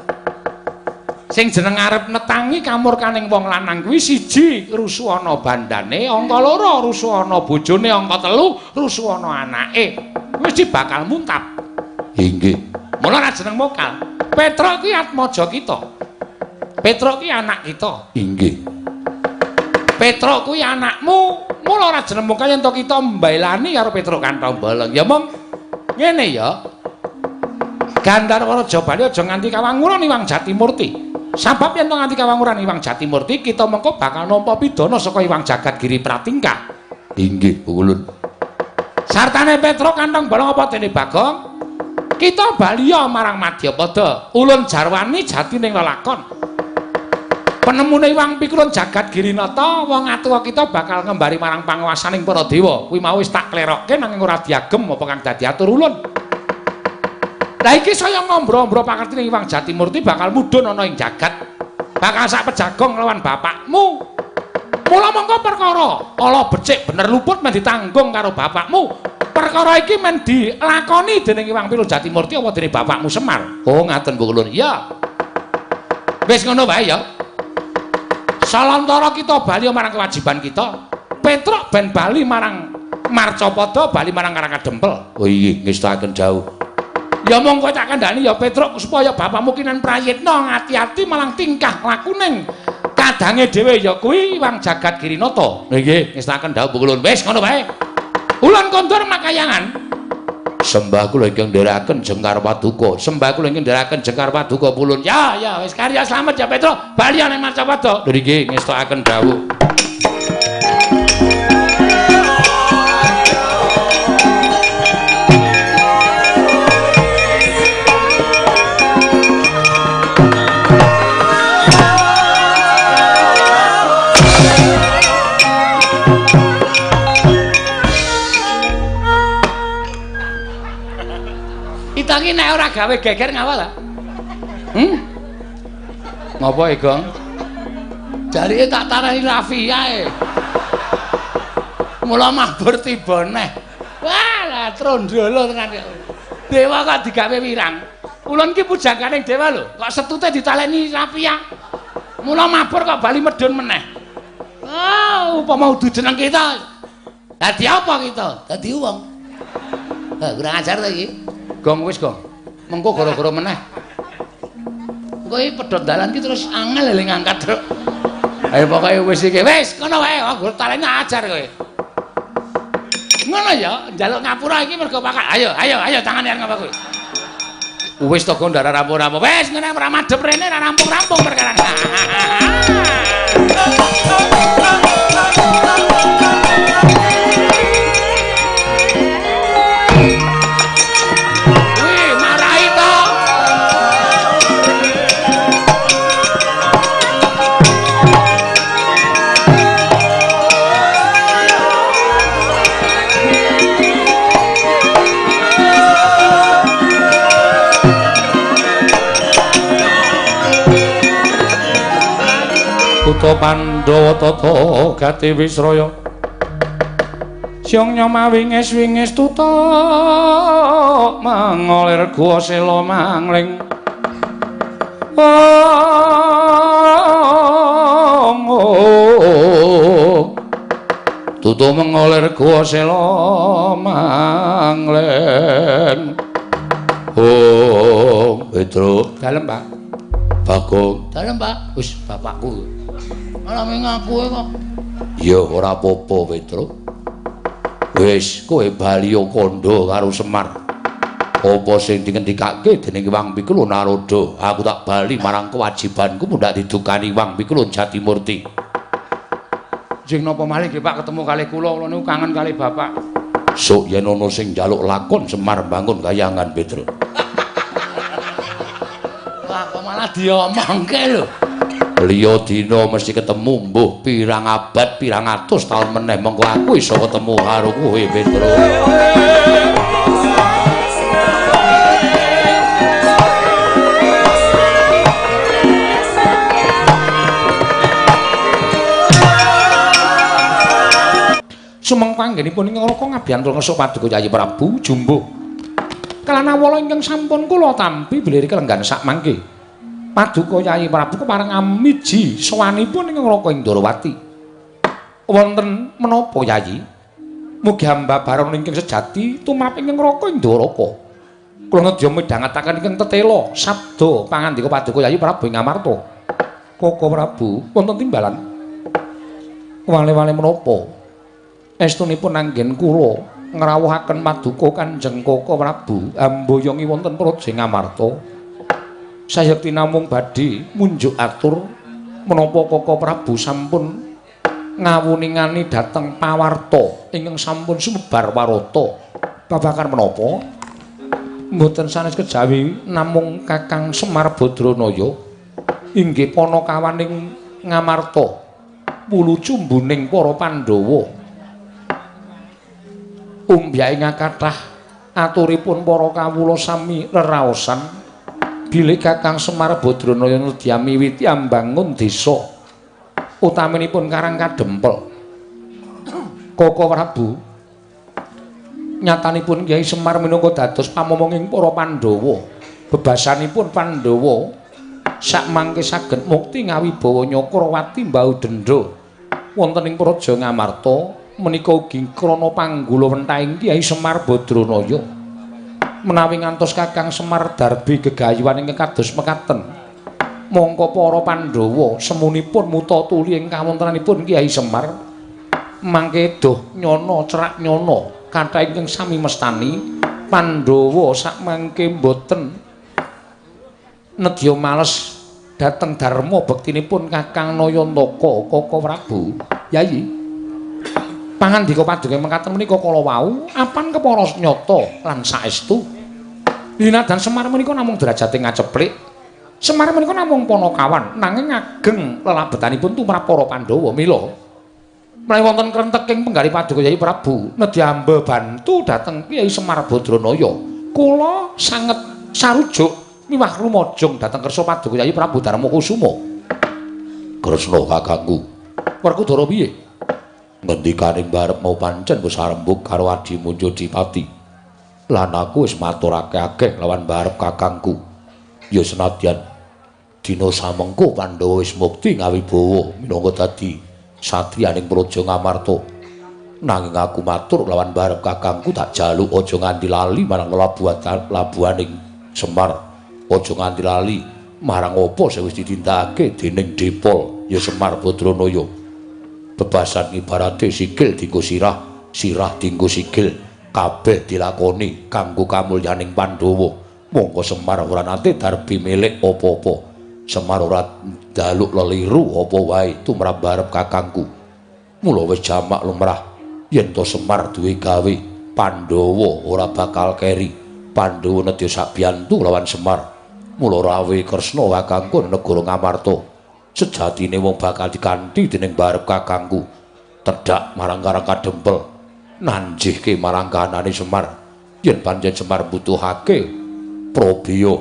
sing jeneng arep netangi kamurkaning wong lanang kuwi siji rusuh ana bandane angka loro rusuh ana bojone angka telu rusuh ana anake wis bakal muntap inggih mula ra jeneng mokal Petruk ki atmaja kita Petruk ki anak kita inggih Petruk kuwi anakmu mula ora jeneng mokal yen to kita mbailani karo Petruk Kantong Bolong ya mong ngene ya Gandhara Raja Bali aja nganti kawanguran Iwang Jatimurti sabab yen to nganti kawanguran Iwang Jatimurti kita mengko bakal nampa pidana saka Iwang Jagadgiri Pratingkah inggih Pukulun sartane Petruk Kantong Bolong apa dene Bagong kita baliya marang Madyapada ulun jarwani jati ning lelakon penemune Iwang Pikulun Jagadgiri Nata wong atuwa kita bakal ngembari marang panguwasaning para dewa kuwi mau wis tak klerokke nanging ora diagem apa kang dadi atur ulun lah iki saya ngombro-ombro pakartine Iwang Jatimurti bakal mudhun ana ing jagat bakal sak pejagong lawan bapakmu mula mongko perkara ala becik bener luput men ditanggung karo bapakmu perkara iki men dilakoni dening Iwang Pikulun Jatimurti apa dening bapakmu Semar oh ngaten Pukulun iya wis ngono wae ya Salantara kita bali marang kewajiban kita Petruk ben bali marang Marcapada bali marang Karangkadempel oh iya ngestaken jauh ya mong kowe tak kandhani ya Petruk supaya bapakmu kinan prayitna ngati-ati malang tingkah lakuning kadange dhewe ya kuwi Iwang Jagadgiri Nata nggih ngestaken dawuh Pukulun wis ngono wae Ulun kondur makayangan sembah kula ingkang ndherekaken Jengkar Paduka sembah kula ingkang ndherekaken Jengkar Paduka Pulun ya wis karya slamet ya Petruk bali nang Marcapada nggih ngestakaken dawuh iki nek ora gawe geger ngapa ta? Ngapa e, Gong? Jarike tak tarani Raffi ae. Mula mabur tiba neh. Wah, trondolo tenan kok. Dewa kok digawe wirang. Ulun ki pujangkaning dewa lho, kok setute ditaleni Raffi ya. Mula mabur kok bali medhun meneh. Oh, upama udu jeneng kita. Dadi apa kita? Dadi wong. Kurang ajar ta iki. Gong wis Gong. Mengko gara-gara meneh. Kowe pedhot dalan ki terus angel le ngangkat truk. Ayo pokoke wis iki. Wis ngono wae, gur talene ajar kowe. Ngono ya, njaluk ngapura iki mergo pakat. Ayo tangane arep ngapa kowe. Wis to Gondara rampung-rampung. Wis ngene ora madhep rene ora rampung-rampung perkara. Putra Pandhawa tata gati Wisraya Siang nyoma wingis-wingis tuta mangolir gua sela mangling tutu mengolir gua sela mangleng. Oh, Petro. Dalem, Pak. Bagong. Dalem, Pak. Wis bapakku. Malah ngaku kok. Ya ora apa-apa, Petro. Wis, kowe bali kandha karo Semar. Apa sing dingendikake dening Wang Pikul Narada, aku tak bali marang kewajibanku mundak didukani Wang Pikul Jatimurti. Jeng napa malih nggih Pak ketemu kalih kula niku kangen kalih bapak. Sok yen ana sing njaluk lakon Semar bangun kayangan, Petro. Wah, kok malah diomongke lho. Liya dina mesti ketemu mbuh pirang abad, pirang atus taun meneh mengko aku iso ketemu karo kowe, Petro. Sumengko anggenipun ing Ngraka ngabiyantu ngesuk Paduka Yayi Prabu Jumbuh. Kalanawala ingkang sampun kula tampi bilih kelenggan sak mangke. Paduka Yayi Prabu kepareng amiji sowanipun ing Ngraka Indrawati. Wonten menapa Yayi? Mugi hamba baron ingkang sejati tumrap ing Ngraka Indrawata. Kula nedya midhangetaken ingkang tetela sabda pangandika Paduka Yayi Prabu ing Ngamarta. Koko Prabu wonten timbalan. Wale-wale menapa? Estunipun anggen kula ngrawuhaken Paduka Kanjeng Koko Prabu amboyongi wonten praja Ngamarta. Sayekti namung badhe munjuk atur menapa Koko Prabu sampun ngawuningani dhateng pawarta ingkang sampun sumebar warata. Babakan menapa? Mboten sanes kejawi namung Kakang Semar Badranaya inggih Panakawaning Ngamarta wulu cumbuning para Pandhawa. Umbyaing kathah aturipun para kawula sami reraosan bilih Kakang Semar Badranaya nedya miwiti ambangun desa utaminipun Karang Kadempel. Koko Prabu nyatanipun Kyai Semar minangka dados pamomonging para Pandhawa. Bebasanipun Pandhawa sakmangke saged mukti ngawibawa Nyakrawati mbau dendha wonten ing praja Ngamarta. Menika ugi krana panggula wentahing Kyai Semar Badranaya menawi ngantos Kakang Semar darbi gegayuhan ingkang kados mekaten mongko para Pandhawa semunipun muta tuli ing kawontenanipun Kyai Semar mangke doh nyana cerak nyana kathah ingkang sami mestani Pandhawa sakmangke boten nedya males dhateng dharma bektinipun Kakang Nayantaka Koko Prabu. Yayi pangandika Paduka mekaten menika kala wau apan kepara nyata lan saestu. Linadan Semar menika namung derajating ngaceplik. Semar menika namung Panakawan nanging ageng lelabetanipun tumrap para Pandhawa. Mila menawi wonten krenteking penggalih Paduka Yayi Prabu nedya amba bantu dhateng Kyai Semar Badranaya. Kula sanget sarujuk miwah rumajeng dhateng kersa Paduka Yayi Prabu Darmakusuma. Kresna kakangku. Werkudara piye? Ngendikaning barep mau pancen wis arembug karo adimu Jodipati. Lan aku wis maturake akeh lawan barep kakangku. Ya senadyan dina samengko Pandhawa wis mukti ngawibawa minangka dadi satriyaning praja Ngamarta. Nanging aku matur lawan barep kakangku tak jaluk aja nganti lali marang labuhaning Semar. Aja nganti lali marang apa sing wis ditindakake dening Depol ya Semar Badranaya. Bebasan ibarate sikil dienggo sirah, sirah dienggo sikil, kabeh dilakoni kanggo kamulyaning Pandhawa. Monggo Semar ora nate darbi milik apa-apa. Semar ora njaluk leliru apa wae tumrap barep kakangku. Mula wis jamak lumrah yen to Semar duwe gawe, Pandhawa ora bakal keri. Pandhawa nedya sabiyantu lawan Semar. Mula rawe Kresna kakangku negara Ngamarta. Sejatine wong bakal dikanthi dening barep kakangku tedhak marang Karang Kadempel nanjihke marang kahanane Semar yen pancen Semar butuhake Prabeya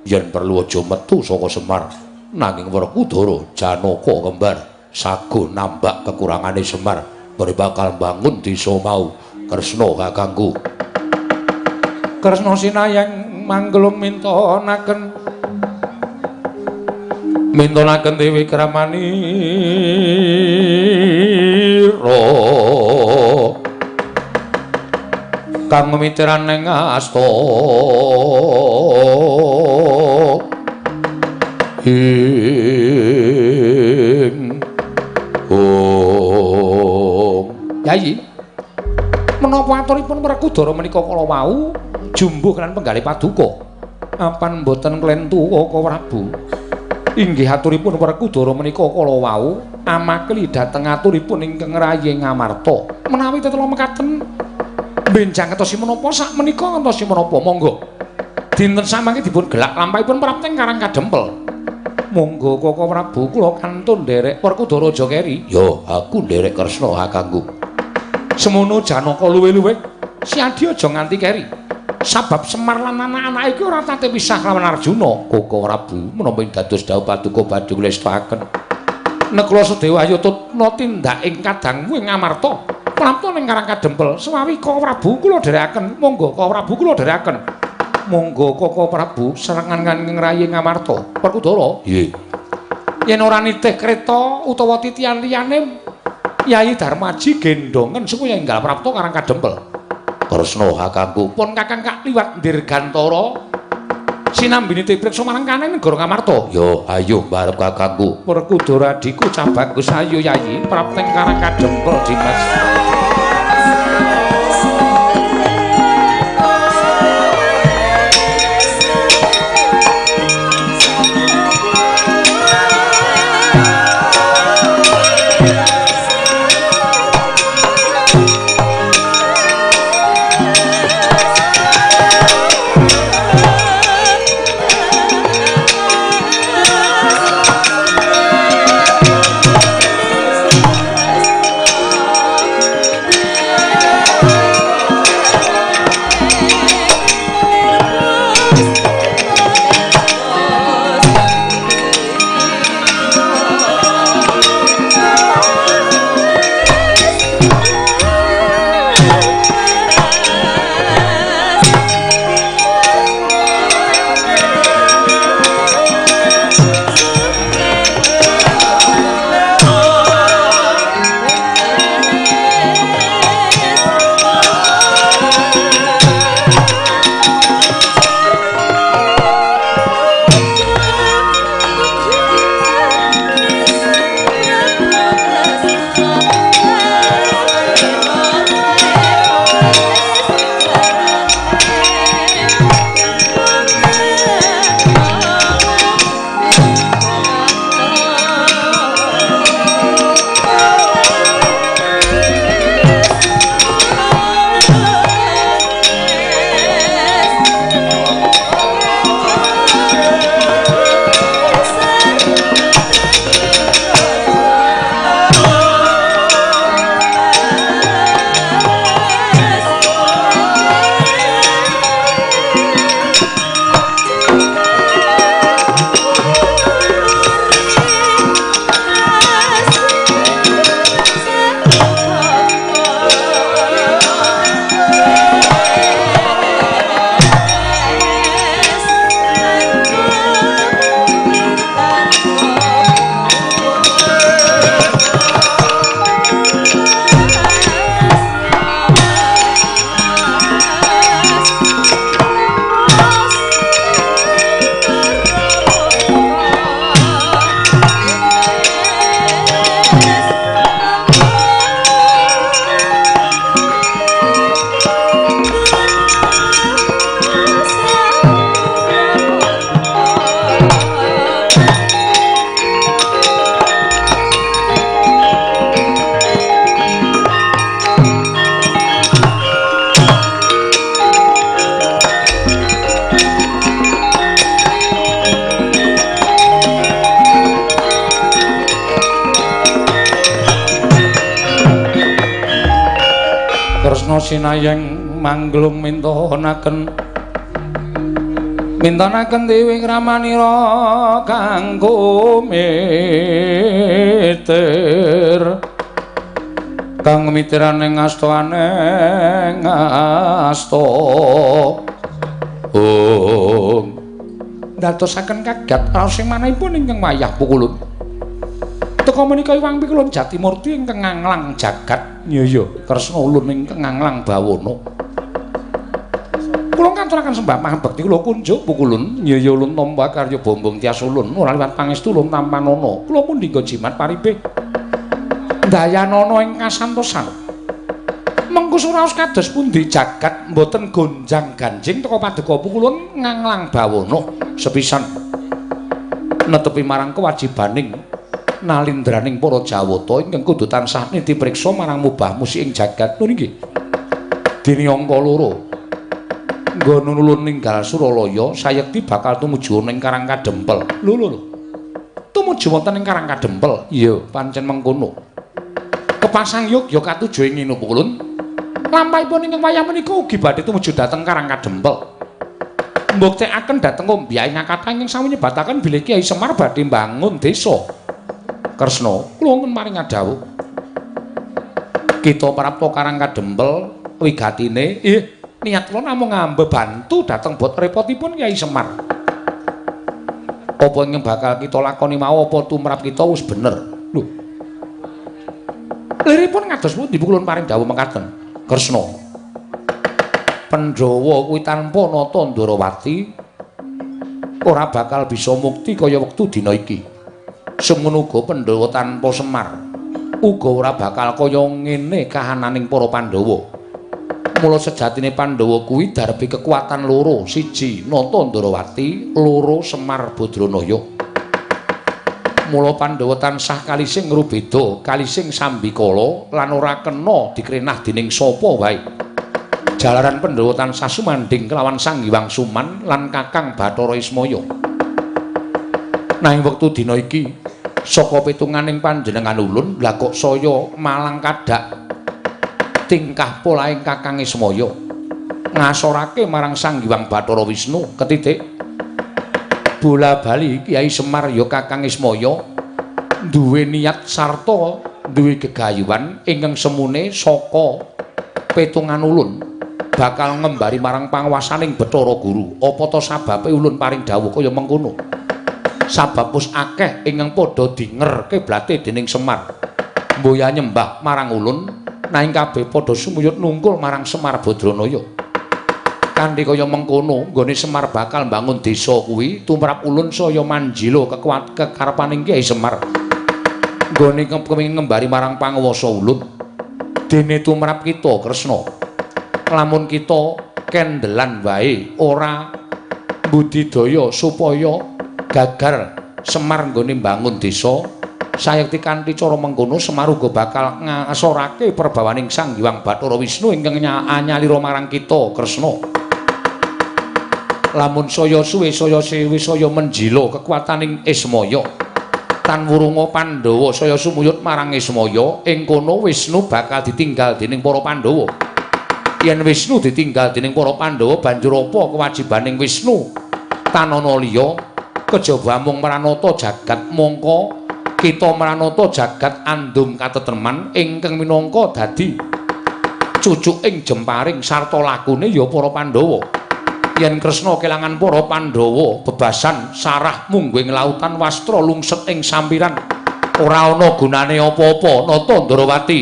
yen perlu aja metu saka Semar nanging Werkudara Janaka kembar sago nambak kekurangane Semar bare bakal bangun desa mau. Kresna kakangku. Kresna sinayang manggulung mintonaken Dewi Kramanira kang mitiraning asta ing Yayi menapa aturipun Werkudara menika kala wau jumbuh kan penggalih paduka apan boten klentu Kaka Prabu inggih aturipun Werkudara menika kala wau amakli dhateng aturipun ingkang rayi Ngamarta menawi tetela mekaten benjang ngentosi menapa sak menika ngentosi menapa monggo dinten samangke dipun gelak lampahipun prapteng Karang Kadempel monggo Kaka Prabu kula kantun nderek Werkudara aja keri ya aku nderek Kresna kakangku semono Janaka luwe-luwe si Adi aja nganti keri sabab Semar lan anak-anake iki ora tate pisah lawan Arjuna Kaka Prabu menapa ing dados dawuh paduka badhe nglestaken Nekula Sedewa Ayututna tindak ing kadangku ing Ngamarta prapta ning Karang Kadempel suwawi Kaka Prabu kula dherekaken monggo Kaka Prabu kula dherekaken monggo Kaka Prabu serangan kanging rayi Ngamarta Werkudara nggih yen ora nitih kreta utawa titian liyane Yayi Darmaji gendongen supaya enggal prapta Karang Kadempel Kresna kakangku pun Kakang Kakliwat Dirgantara sinambini tibriksa marang kanen negara Ngamarta ya ayo barep kakangku Werkudara adiku cah bagus ayo Yayi prapteng Karang Kadempel Dimas Kresna sinayeng manglung mintonaken dewi kramanira kanggo mitir kang mitiraning asta aneng asta ndadosaken kagat raos sing manahipun ingkang wayah pukulun teka menika Iwang Pikulun Jatimurti ingkang nganglang jagat. Iya Kresna ulun ingkang nganglang bawana. ngaturaken sembah pangabekti kula kunjuk pukulun nyaya ulun tampa karya bombong tias ulun ora liwat pangestu ulun tampanana kula pun dinggo jimat paribeh dayanana ing kasantosan mengko suraos kados pundi jagat mboten gonjang ganjing teka paduka pukulun nganglang bawana sepisan netepi marang kewajibaning nalindraning para jawata ingkang kudu tansah nitipriksa marang mubah musik ing jagat nggih dene angka 2 nggon nulun ninggal Suralaya sayekti bakal tumuju ning Karang Kadempel. Lho. Tumuju wonten ing Karang Kadempel. Iya, pancen mengkono. Kepasang Yogya katuju ing nginu pukulun. Lampahipun ing wayah menika ugi badhe tumuju dhateng Karang Kadempel. Mbuktekaken dhateng Ombyai ngakata ingkang sami nyebataken bilih Kyai Semar badhe mbangun desa. Kresna, kula maring adhawuh. Kita prapta Karang Kadempel wigatine niat kula namung ngambe bantu dhateng bot repotipun Kyai Semar. Apa ingkang bakal kita lakoni mau apa tumrap kita wis bener. Lho. Liripun ngados pundi pukulun paring dawuh mekaten. Kresna. Pandhawa kuwi tanpa nata Ndarawati ora bakal bisa mukti kaya wektu dina iki. Semono uga Pandhawa tanpa Semar uga ora bakal kaya ngene kahananing para Pandhawa. Mula sejatine Pandhawa kuwi darepi kekuatan loro, siji Nata Ndarawati, loro Semar Badranaya. Mula Pandhawa tansah kalising ngrubeda, kalising sambikala lan ora kena dikrenah dening sapa wae. Jalaran Pandhawa tansah sumandhing kelawan Sang Hyang Suman lan Kakang Bathara Ismaya. Nanging wektu dina iki saka pitunganing panjenengan ulun lha kok saya malang kadhak tingkah polaing Kakang Ismaya ngasorake marang Sang Hyang Bathara Wisnu ketitik bola-bali Kyai Semar ya Kakang Ismaya duwe niat sarta duwe gegayuhan ingkang semune saka petungan ulun bakal ngembari marang panguwasaning Bathara Guru apa to sababe ulun paring dawuh kaya mengkono sabab wis akeh ingkang padha dingerke blate dening Semar mboya nyembah marang ulun nanging kabeh padha sumuyut nungkul marang Semar Badranaya. Kanthi kaya mengkono, nggone Semar bakal mbangun desa kuwi tumrap ulun saya manjila kekarepaning Kyai Semar. Nggone kepengin ngembari marang panguwasa ulun. Dene tumrap kita Kresna. Lamun kita kendelan wae ora budidaya supaya gagal Semar nggone mbangun desa sayekti kanthi cara mengkono Semar uga bakal ngasorake perbawaning Sang Hyang Bathara Wisnu ingkang anyalira marang kita Kresna. Lamun saya suwe saya sewi saya menjila kekuataning Ismaya tan wurunga Pandhawa saya sumuyut marang Ismaya ing kono Wisnu bakal ditinggal dening para Pandhawa. Yen Wisnu ditinggal dening para Pandhawa banjur apa kewajibaning Wisnu tanana liya kejaba mung maranata jagat mongko kita maranata jagat andum katetreman ingkang minangka dadi cucuking jemparing sarta lakune ya para Pandhawa. Yen Kresna kelangan para Pandhawa bebasan sarah mungguing lautan wastra lungset ing sampiran ora ana gunane apa-apa Nata Ndarawati.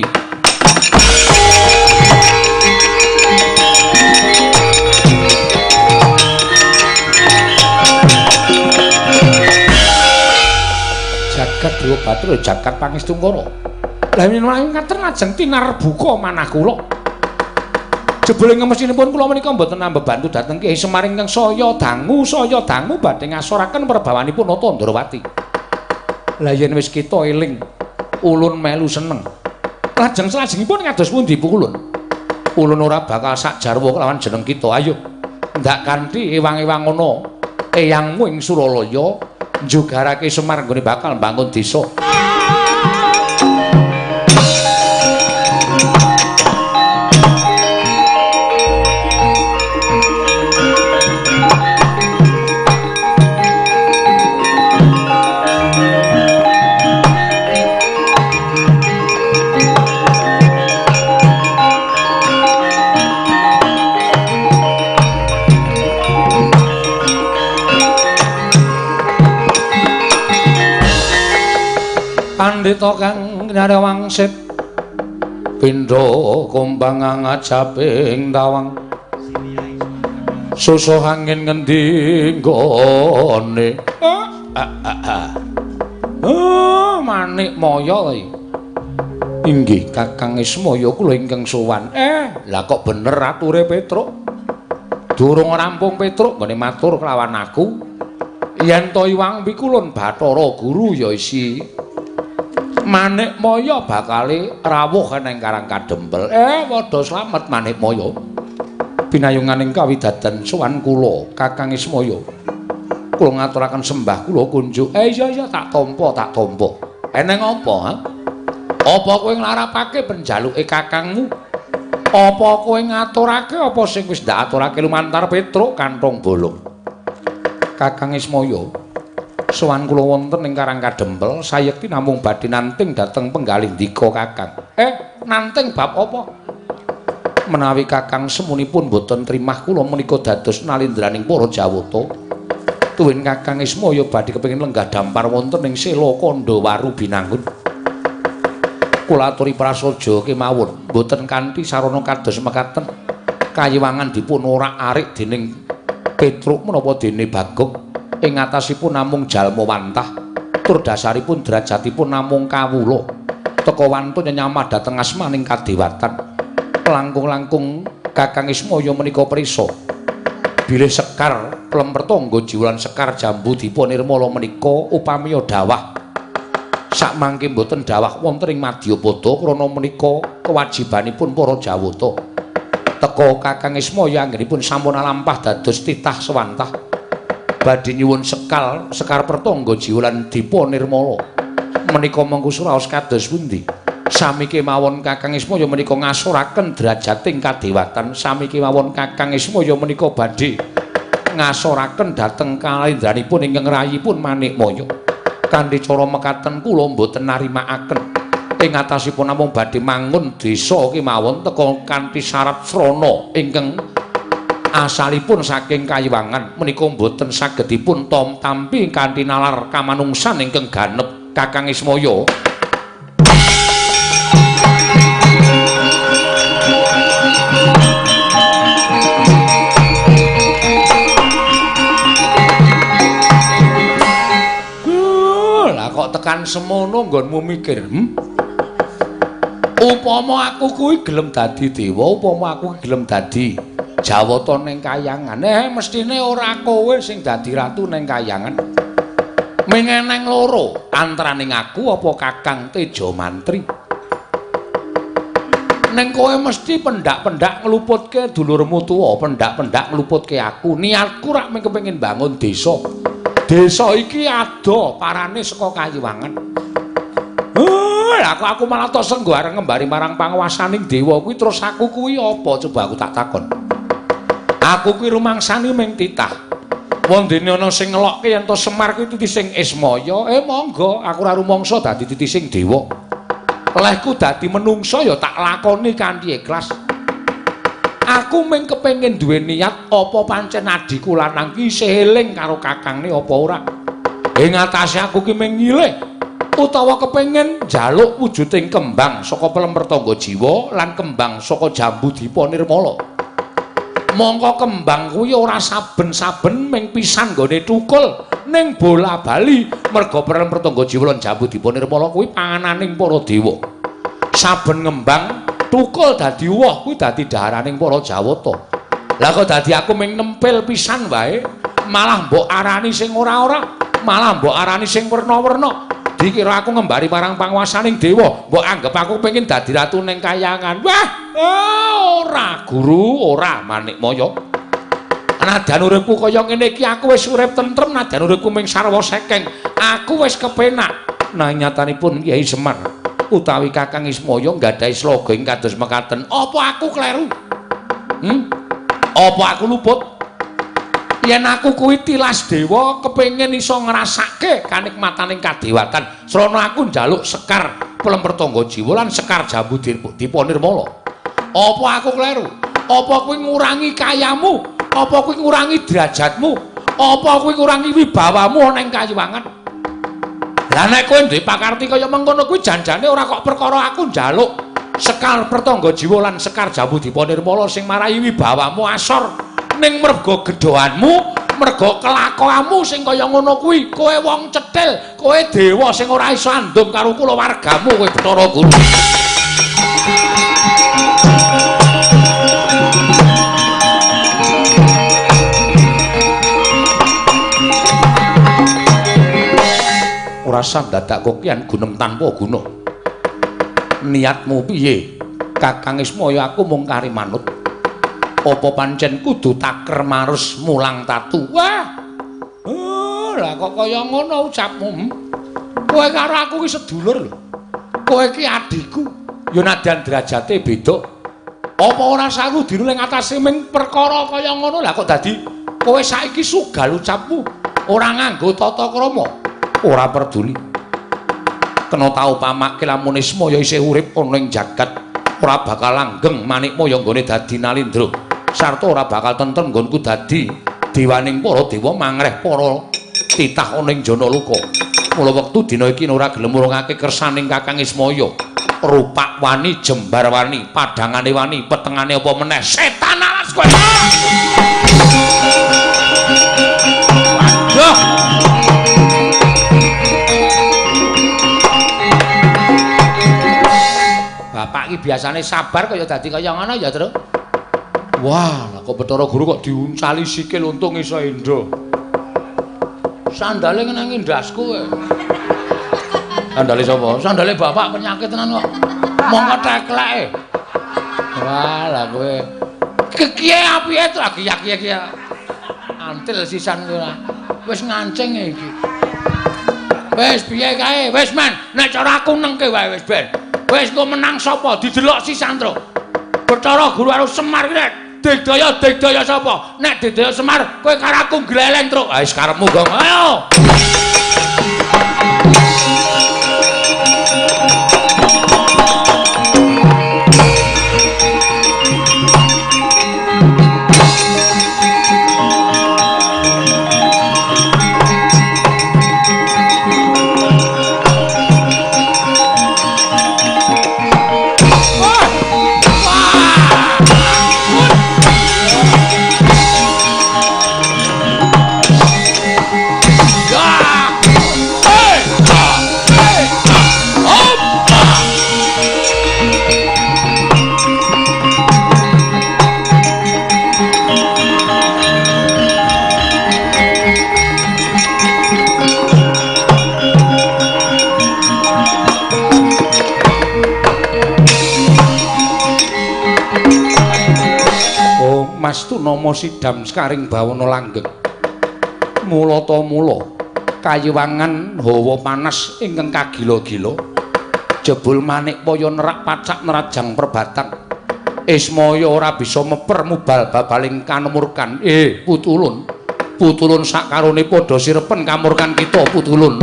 Jagat Dewa Bathara jagat Pangestungkara. Lah menawi ngaten lajeng tinarbuka manah kula. Jebule ngemesinipun kula menika mboten nambah bantu dhateng Kyai Semar ingkang saya dangu badhe ngasoraken perbawanipun Nata Ndarawati. Lah yen wis kita eling ulun melu seneng. Lajeng salajengipun kados pundi pukulun? Ulun ora bakal sak jarwa kelawan jeneng kita. Ayo ndak kanthi ewang-ewang ngono eyangmu ing Suralaya njugarake Semar nggone bakal mbangun desa. Pandhita kang nyarewangsit pindha kumbang ngajaping tawang susah angin ngendi nggone. Manik Maya ta iki. Inggih Kakang Ismaya kula ingkang sowan. Lah kok bener ature Petruk? Durung rampung Petruk nggone matur kelawan aku. Yen to Iwang Pikulun Bathara Guru ya isi Manik Maya bakale rawuh ning Karang Kadempel. Padha slamet Manik Maya. Pinayunganing kawidadan sowan kula Kakang Ismaya. Kula ngaturaken sembah kula kunjuk. Iya tak tampa. Eneng apa, ha? Apa kowe nglarapake penjaluke kakangmu? Apa kowe ngaturake apa sing wis ndak aturake lumantar Petruk Kanthong Bolong? Kakang Ismaya, sowan kula wonten ing Karang Kadempel, sayekti namung badhe nanting dhateng penggalih ndika Kakang. Nanting bab apa? Menawi Kakang semunipun boten trimah kula menika dados nalindraning para Jawata. Tuwin Kakang Ismaya badhe kepengin lenggah dampar wonten ing Sela Kandawaru Binangun. Kula aturi prasaja kemawon, boten kanthi sarana kados mekaten. Kayiwangan dipun orak-arik dening Petruk menapa dene Bagong ing atasipun namung jalma wantah, tur dasaripun derajatipun namung kawula. Teka wantun nyamah dhateng asmaning kadewatan. Langkung-langkung Kakang Ismaya menika prisa bilih Sekar Plempertangga Jiwa lan Sekar Jambu Dipanirmala menika upamiya dawah sakmangke boten dawah wonten ing Madyapada krana menika kewajibanipun para Jawata. Teka Kakang Ismaya anggenipun sampun lampah dados titah sewantah badhe nyuwun Sekar Pertangga Jiwa lan Dipanirmala menika mengku suraos kados pundi? Sami kemawon Kakang Ismaya menika ngasoraken drajating kadewatan. Sami kemawon Kakang Ismaya menika badhe ngasoraken dhateng kalendranipun ingkang rayipun Manik Maya. Kanthi cara mekaten kula mboten narimakaken ing atasipun namung badhe mangun desa kemawon teka kanthi syarat srana ingkang asalipun saking Kayiwangan menika mboten sagedipun tampi kanthi nalar kamanungsan ingkang ganep. Kakang Ismaya tekan semono nggonmu mikir, upama aku kuwi gelem dadi dewa, upama aku gelem dadi Jawata ning Kayangan, mestine ora kowe sing dadi ratu ning Kayangan. Mengeneng loro antaraning aku apa Kakang Teja Mantri. Ning kowe mesti pendak-pendak ngluputke dulurmu tuwa, pendak-pendak ngluputke aku. Niatku rak mung kepengin bangun desa. Desa iki ada parane saka Kayiwangan. Aku malah tok senggo areng ngembari marang panguwasaning dewa kuwi terus aku kuwi apa coba aku tak takon. Aku kuwi rumangsani ming titah. Wondene ana sing ngelokke yen to Semar kuwi titising Ismaya, monggo aku ora rumangsa dadi titising dewa. Lehku dadi menungsa ya tak lakoni kanthi ikhlas. Aku mung kepengin duwe niat apa pancen adhiku lanang ki isih eling karo kakangne apa ora. Ing atase aku ki mung ngilih utawa kepengin njaluk wujuding kembang saka Plempertangga Jiwa lan kembang saka Jambu Dipanirmala. Mongko kembang kuwi ora saben-saben ming pisan nggone tukul ning bola-bali merga Plempertangga Jiwa lan Jambu Dipanirmala kuwi pangananing para dewa. Saben ngembang tukul dadi woh kuwi dadi dhaharaning para Jawata. Lah kok dadi aku ming nempel pisan wae, malah mbok arani sing ora-ora, malah mbok arani sing werna-werna. Dikira aku ngembari marang panguwasaning dewa, mbok anggap aku pengin dadi ratu ning Kayangan. Wah, ora Guru, ora Manik Maya. Nadan uripku kaya ngene iki aku wis urip tentrem, nadan uripku ming sarwa sekeng. Aku wis kepenak. Nah nyatanipun Kyai Semar utawi Kakang Ismaya nggadahi sloga ing kados mekaten. Apa aku kleru? Apa aku luput? Yen aku kuwi tilas dewa kepengin iso ngrasake kanikmataning kadewatan, srana aku njaluk Sekar Plempertangga Jiwa lan Sekar Jambu Dipanirmala. Apa aku kleru? Apa kuwi ngurangi kayamu? Apa kuwi ngurangi derajatmu? Apa kuwi ngurangi wibawamu ning Kayiwangan? Lah nek kowe duwe pakarti kaya mengkono kuwi janjane ora kok perkara aku njaluk Sekar Pertangga Jiwa lan Sekar Jambu Dipanirmala sing marai wibawamu asor ning merga gedhoanmu, merga kelakuanmu sing kaya ngono kuwi, kowe wong cethil, kowe dewa sing ora iso andum karo kulawargamu kowe Bathara Guru. Ora sandadak kokian gunem tanpa guna. Niatmu piye? Kakang Ismaya aku mung kari manut. Apa pancen kudu taker marus mulang tatu? Wah. Lah kok kaya ngono ucapmu. Kowe karo aku ki sedulur lho. Kowe ki adikku. Ya nadyan derajate beda. Apa ora saru diru ning atase ming perkara kaya ngono? Lah kok dadi kowe saiki sugal ucapmu ora nganggo tata krama? Ora peduli. Kena tau pamake lamun Ismaya isih urip ana ing jagat, ora bakal langgeng Manikmaya nggone dadi Nalindra. Sarta ora bakal tentrem nggonku dadi dewaning para dewa mangreh para titah ana ing Janaloka. Mula wektu dina iki ora gelem urungake kersaning Kakang Ismaya. Rupak wani, jembar wani, padhangane wani, petengane apa meneh setan alas kowe. Waduh. Bapak iki biasane sabar kaya dadi kaya ngono ya, Tru. Wah, lah kok Bathara Guru kok diuncali sikil untung iso endo. Sandale ngenangi ndasku kowe. Sandale sapa? Sandale bapak penyakit tenan kok. Mongko tekleke. Wah, lah kowe. Kiye apike to lagi kiye. Antil sisan kowe. Wis ngancing iki. Wis piye kae? Wis men, nek cara aku nengke wae wis ben. Wis engko menang sapa? Didelok sisan, Tru. Bathara Guru karo Semar ki digdaya sapa? Nek digdaya Semar, kowe karo aku gleleng, Tru. Ha wis karepmu, Gong. Ayo. Mastu nama sidam skaring bawana langgeng. Mula ta mula kayiwangan hawa panas ingkang kagila-gila. Jebul Manikmaya nerak pacak nerajang perbatang. Ismaya ora bisa meper mubal babaling kanumurkan. Putulun. Putulun sakarone padha sirepen kamurkan kita Putulun.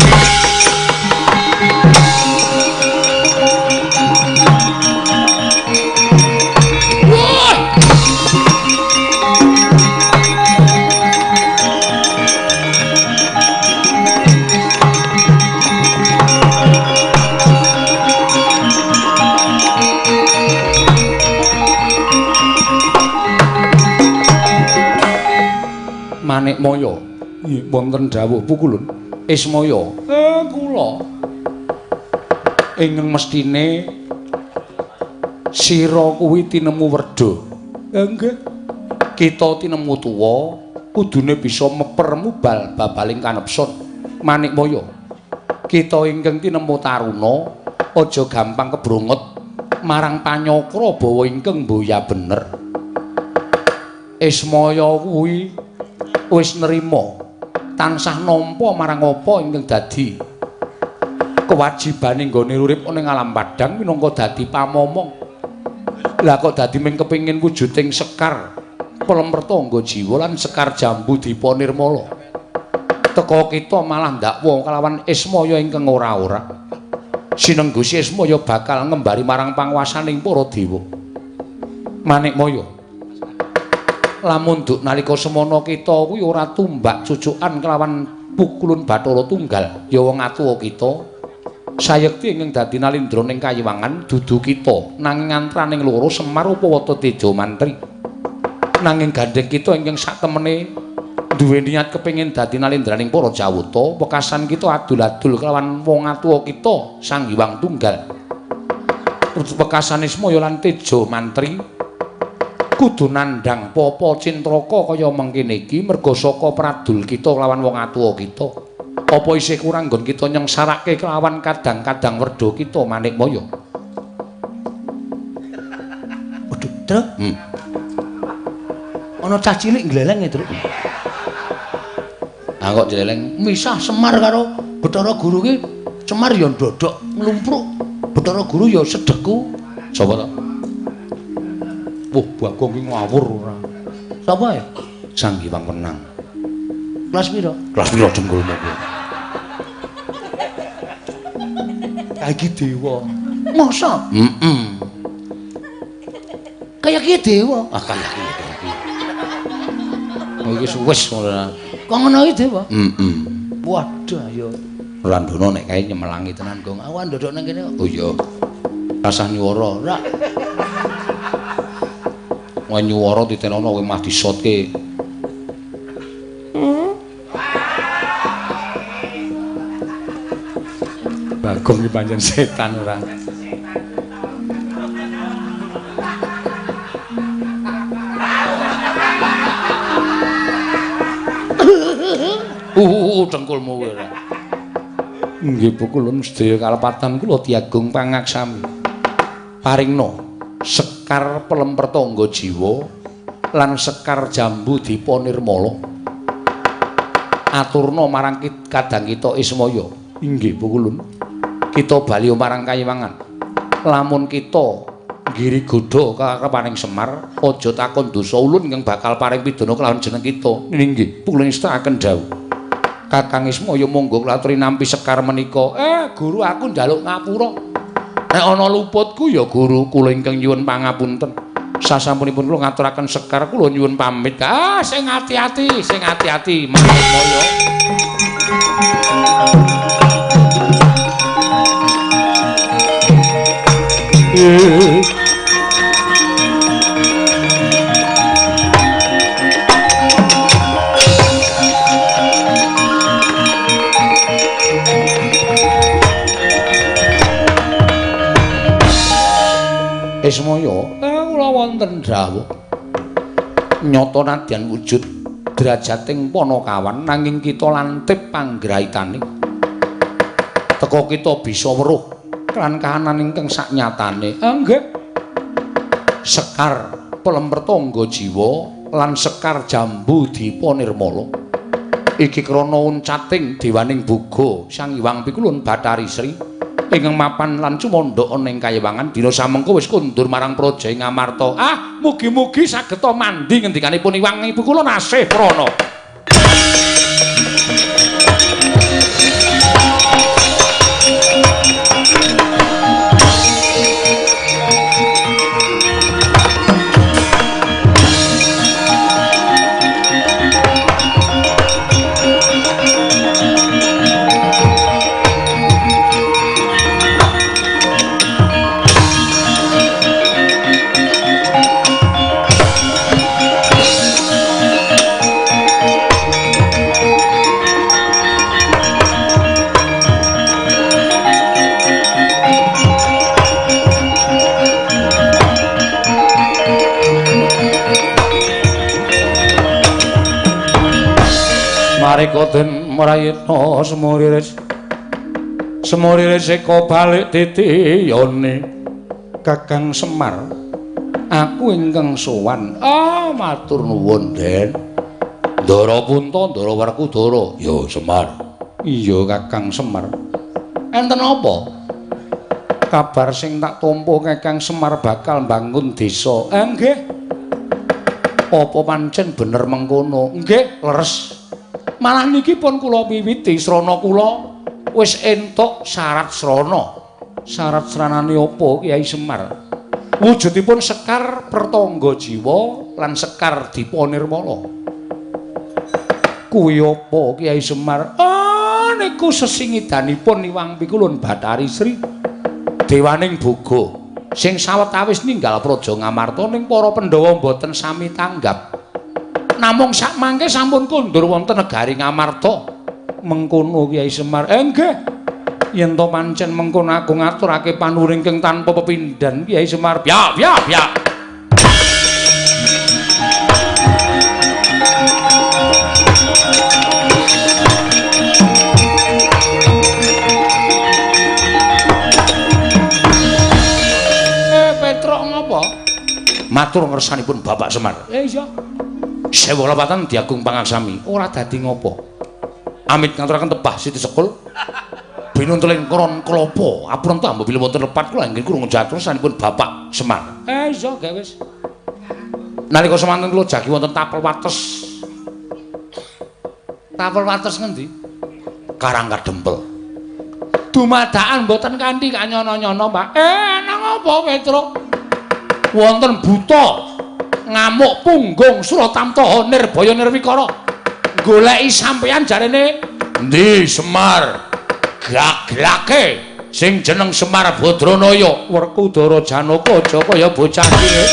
Manikmaya, wonten dawuh Pukulun, Ismaya, kula ingkang mestine sira kuwi tinemu werda. Nggih. Kita tinemu tuwa, kudune bisa meper mubal babaling kanepsun. Manikmaya, kita ingkang tinemu taruna, aja gampang kebrunget marang panyakra bawa ingkang mboya bener. Ismaya kuwi wis nerima tansah nampa marang apa ingkang dadi kewajibane nggone urip ning alam padang minangka dadi pamomong. Lah kok dadi mung kepengin wujuding Sekar Pelempertangga Jiwa lan Sekar Jambu Dipa Nirmala. Teka kita malah ndakwa kalawan Ismaya ingkang ora-ora. Sinenggusi Ismaya bakal ngembari marang panguwasaning para dewa. Manikmaya, lamun duk nalika semana kita kuwi ora tumbak cucukan kelawan Pukulun Bathara Tunggal, ya wong atuwa kita sayekti ingkang dadi Nalindra ning kayiwangan dudu kita nanging antraning loro Semar Upawata Teja Mantri. Nanging gandeng kita ingkang sak temene duwe niat kepengin dadi nalendraning para jawata, wekasan kita adul-adul kelawan wong atuwa kita Sang Hyang Tunggal. Wekasane Semaya lan Teja Mantri kudu nandhang papa cintraka kaya mengkene iki merga saka pradul kita kelawan wong atuwa kita. Apa isih kurang nggon kita nyengsarake kelawan kadang-kadang werda kita Manikmaya. Waduh, Truk. Ana cah cilik gleleng ya, Truk. Ah kok jeleng Misah Semar karo Bathara Guru ki. Semar ya ndodok nglumpruk. Bathara Guru ya sedheku. sapa to? Wah, Bagong ki ngawur ora. Sapa ya? Sang Hyang Wenang. Kelas pira? Kelas pira jengkulmu kuwi? Kayak dewa. Masa? Kayak ki dewa. Ah kaya iki. Oh iki wis ngono. Kok ngono iki dewa? Waduh ya. Landana nek kae nyemelangi tenan, Gong. Awan ndodok nang kene kok. Oh iya. Rasah nyuwara. Ora. Wah nyuwara ditenono kowe mah disotke. Bagong iki pancen setan ora. Dengkulmu kowe ora. Nggih Bu kulun sedaya kalepatan kula Diagung Pangaksami. Paringna Sekar Pelemper Tangga Jiwa lan Sekar Jambu Dipa Nirmala. Aturna marang kadang kita Ismaya. Inggih Bu kulun. Kita bali marang Kayiwangan. Lamun kita ngiri godha kakarepaning Semar, aja takon dosa ulun ingkang bakal paring pidana kelawan jeneng kita. Inggih, kula ngestakaken dawuh. Kakang Ismaya monggo kula aturi nampi Sekar menika. Guru aku njaluk ngapura. Nek ana luputku ya Guru, kula ingkang nyuwun pangapunten. Sasampunipun kula ngaturaken Sekar kula nyuwun pamit. Sing ati-ati, sing ati-ati, Manikmaya. Ismaya, kula wonten dawuh. Nyata nadyan wujud drajating Panakawan nanging kita lantip panggraitane. Teka kita bisa weruh kan kahanan ingkang saknyatane. Nggih. Sekar Pelemper Tangga Jiwa lan Sekar Jambu Dipa Nirmala. Iki krana uncating dewaning Buga Sang Hyang Pikulun Bathari Sri ingkang mapan lan cumandha ana ing Kayiwangan dina samengko wis kundur marang Praja ing Ngamarta. Mugi-mugi sageta mandi ngendikanipun Hyang Pikulun asih prana. Marikoden mrayitna semuriris eka balik titiyane Kakang Semar aku ingkang sowan matur nuwun Den Ndara Punta Ndara Werkudara ya Semar iya Kakang Semar enten apa kabar sing tak tampa Kakang Semar bakal mbangun desa nggih apa pancen bener mengkono nggih leres malah niki pun kula wiwiti srana kula wis entuk syarat srana. Syarat sranane apa Kyai Semar? Wujudipun Sekar Pertangga Jiwa lan Sekar Dipa Nirmala. Kuwi apa Kyai Semar? Niku sesingidanipun Hyang Pikulun Bathari Sri dewaning Buga sing sawetawis ninggal Praja Ngamarta ning para Pandhawa boten sami tanggap. Namung sak mangke sampun kondur wonten negari Ngamarta. Mengkono Kyai Semar. Nggih. Yen to pancen mengkono aku ngaturake panuringking tanpa pepindhan Kyai Semar. Biak. Matur ngersanipun Bapak Semar. Iya. Sewu lawatan diagung pangaksami, ora dadi ngopo. Amit ngaturaken tebah Siti Sekul. Binuntulen koron klopo, apun tambah bila wonten lepat kula nggih krungu jatur sanipun Bapak Semar. Iya, gak wis. Nalika semanten kula jagi wonten tapel wates. Tapel wates ngendi? Karangkadempel. Dumadakan mboten kanthi kanyono-nyono, Pak. Nang apa, Petruk? Wonten buta ngamuk punggung Suratamtaha Nirbaya Nirwikara goleki sampeyan jarene endi Semar glak-glake sing jeneng Semar Badranaya Werkudara Janaka aja kaya bocah cilik.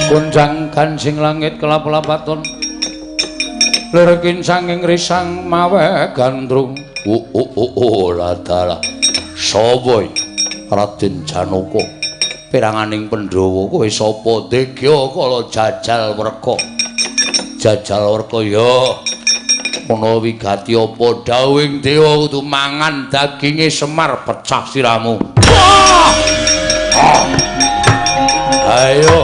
Kunjang kancing langit kelap-lapaton lirikin sanging risang mawe gandrung ladala sapa Raden Janaka piranganing Pandhawa kowe sapa Degya kala jajal werka ya ana wigati apa dawing dewa kudu mangan daginge Semar pecah siramu. Ayo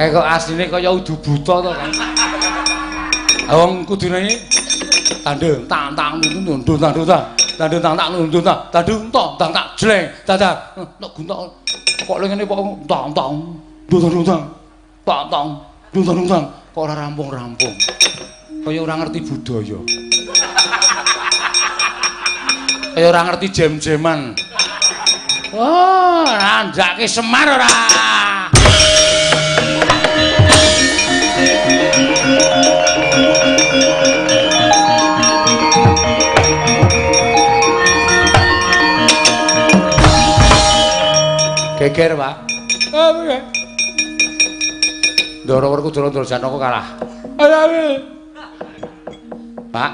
kok asline kaya udu buta to kan. Wong kudune tandung tang nundun tang jleng dadak nek guntak kok ngene kok tang kok ora rampung-rampung. Kaya ora ngerti budaya. Kaya ora ngerti jem-jeman. Oh, randake Semar ora. Geger, Pak. Piye? Ndara Werkudara Janaka kalah. Ayo. Pak.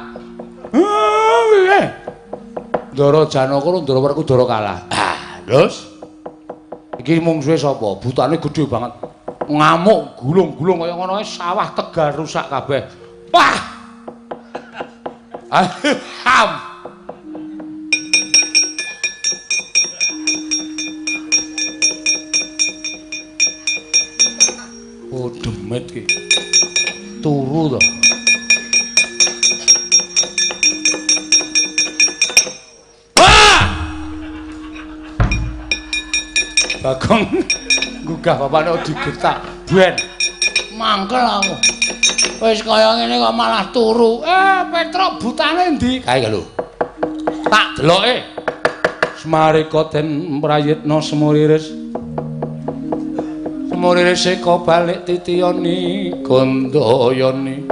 Piye? Ndara Janaka karo Ndara Werkudara kalah. Terus Iki mungsuhe sapa? Butane gedhe banget. Ngamuk, gulung-gulung kaya ngono ae sawah Tegal rusak kabeh. Wah! Ham. Oh, demit ki. Turu to. Bagong gugah bapakne digetak. Ben. Mangkel aku. Wis kaya ngene kok malah turu. Petro butane ndi? Kae lho. Tak deloke. Semarika den prayitna semuriris. Semuriris seka balik titiyani gandayani.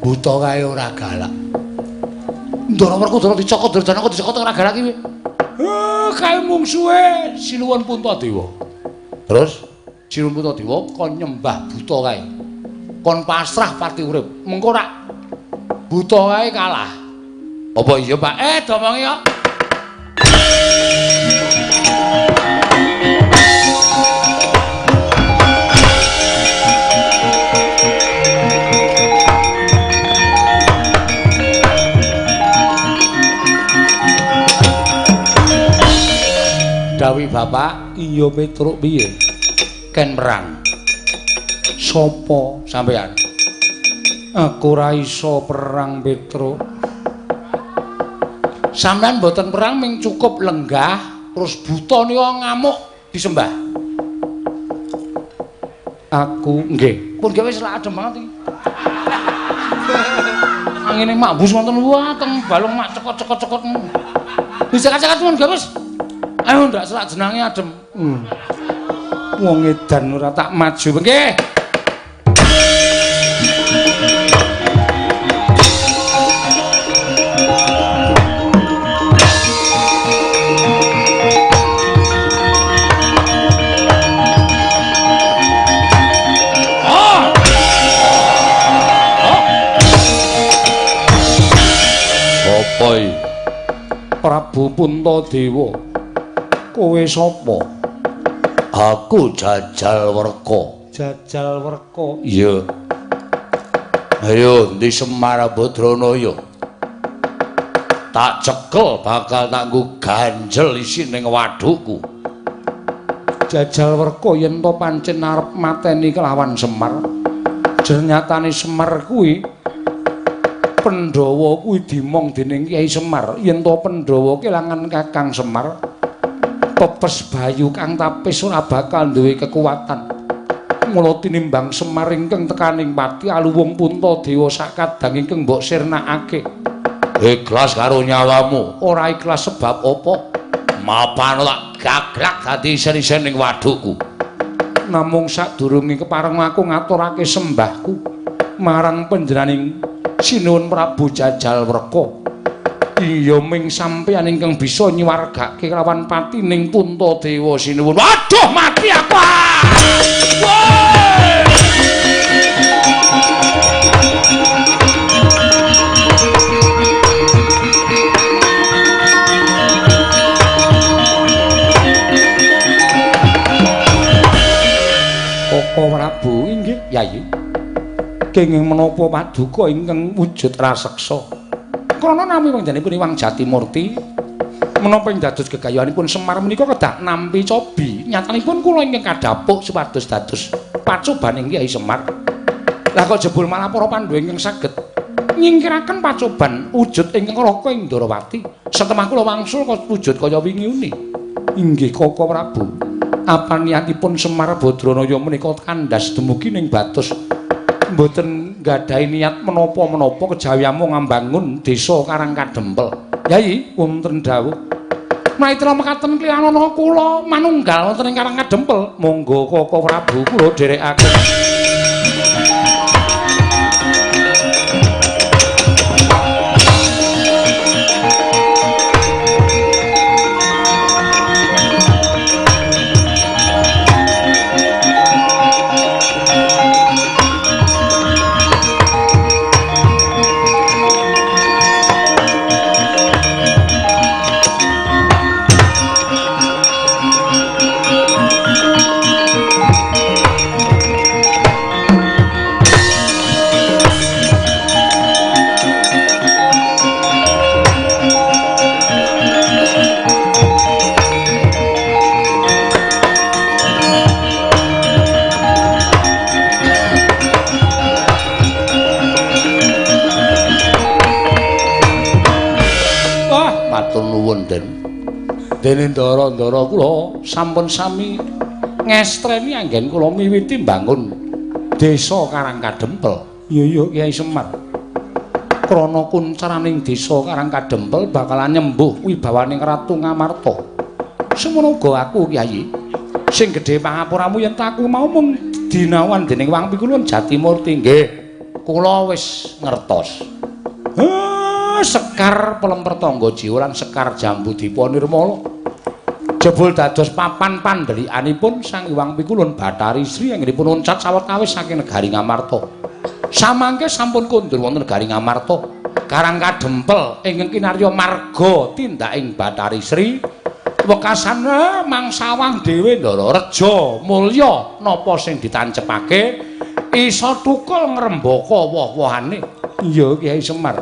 Buta kae ora galak. Ndara werku ndara dicokot durjana kok dicokot ora galak iki. Kae mungsuhe Sinuwun Puntadewa. Terus Sinuwun Puntadewa kon nyembah buta kae. Kon pasrah pati urip. Mengko rak buta kae kalah. Apa iya, Pak? Domongi kok. Dawi bapak, iya Petruk piye? Ken perang. Sopo sampean? Aku ora iso perang, Petruk. Sampean mboten perang ming cukup lenggah, terus buta nika ngamuk disembah. Aku nggih, pun gawe selak adem banget iki. Angine mak bus wonten wateng balung mak cekot-cekot-cekot. Bisa kacak-kacak men gawes. Ayo ndak selak jenenge adem. Wong edan ora tak maju nggih. Prabu Puntadewa, kowe sapa? Aku Jajalwerka. Jajalwerka? Iya. Ayo ndi Semar Badranaya. Tak cekel bakal tak nggo ganjel isi ning wadukku. Jajalwerka yen to pancen arep mateni kelawan Semar. Ternyatane Semar kuwi Pandhawa kuwi dimong dening Kyai Semar yen to Pandhawa kelangan Kakang Semar pepes bayu kang tapis ora bakal duwe kekuatan mula tinimbang Semar ingkang tekaning pati aluwung Puntadewa sakadang ingkang mbok sirnakake ikhlas karo nyawamu ora ikhlas sebab apa mapan tak gaglak dadi isen-isen ning wadukku namung sadurunge kepareng aku ngaturake sembahku marang panjenenganing Sinuwun Prabu Jajalwerka. Iya ming sampeyan ingkang bisa nyuwargake kelawan patining Puntadewa Sinuwun. Waduh mati aku. Koko Prabu inggih, Yayi. Kenging menapa paduka ingkang wujud raseksa. Krana nami panjenenganipun Iwang Jatimurti menapa ing dados gegayuhanipun Semar menika kedah nampi cobi. Nyatanipun kula ingkang kadhapuk supados dados pacobaning Kyai Semar. Lah kok jebul malah para Pandhawa ingkang saged nyingkiraken pacoban wujud ingkang raka ing Ndarawati. Setemah kula wangsul kok wujud kaya wingi uni. Inggih Koko Prabu. Apa niatipun Semar Badranaya menika kandhas dumugi ning Batus? Mboten nggadahi niat menapa-menapa kejawi amung ngambangun desa Karangkadempel. Yai wonten dawuh. Maitra mekaten kliyanana kula manunggal wonten ing Karangkadempel. Monggo Koko Prabu kula dherekaken. Matur nuwun, Den. Dene ndara-ndara kula sampun sami ngestreni anggen kula miwiti mbangun desa Karangkadempel. Iya Kyai Semar. Krana kuncaraning desa Karangkadempel bakalan nyembuh wibawaning Ratu Ngamarta. Semono uga aku Kyai. Sing gedhe pangapuramu yen aku mau mung dinawan dening Wang Pikulun Jatimurti nggih. Kula wis ngertos. Sekar Pelemper Tangga Jiwa lan Sekar Jambudipa Nirmala. Jebul dados papan pandhelikanipun Sang Hyang Pikulun Bathari Sri anggenipun uncat sawetawis saking negari Ngamarta. Samangke sampun kondur wonten negari Ngamarta. Karangkadempel ingkang kinarya marga tindaking Bathari Sri. Wekasan mangsawang dhewe Ndara Reja mulya napa sing ditancepake isa thukul ngrembaka woh-wohane. Iya Kyai Semar.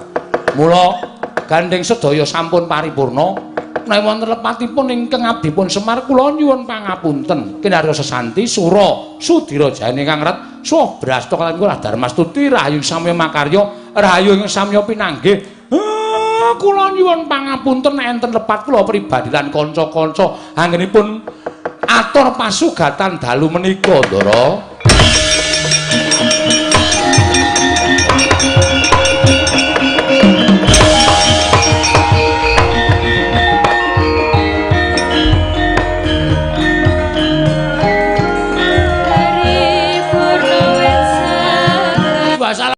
Mula gandeng sedaya sampun paripurna. Nek wonten lepatipun ingkang abdi pun Semar kula nyuwun pangapunten kinarya sesanti Sura Sudira Jane Kang Ret Suh Brasta kaliyan kula Darmastuti rahayu samya makarya rahayu ing samya pinanggih. Kula nyuwun pangapunten enten lepat kula pribadi lan kanca-kanca anggenipun atur pasugatan dalu menika Ndara.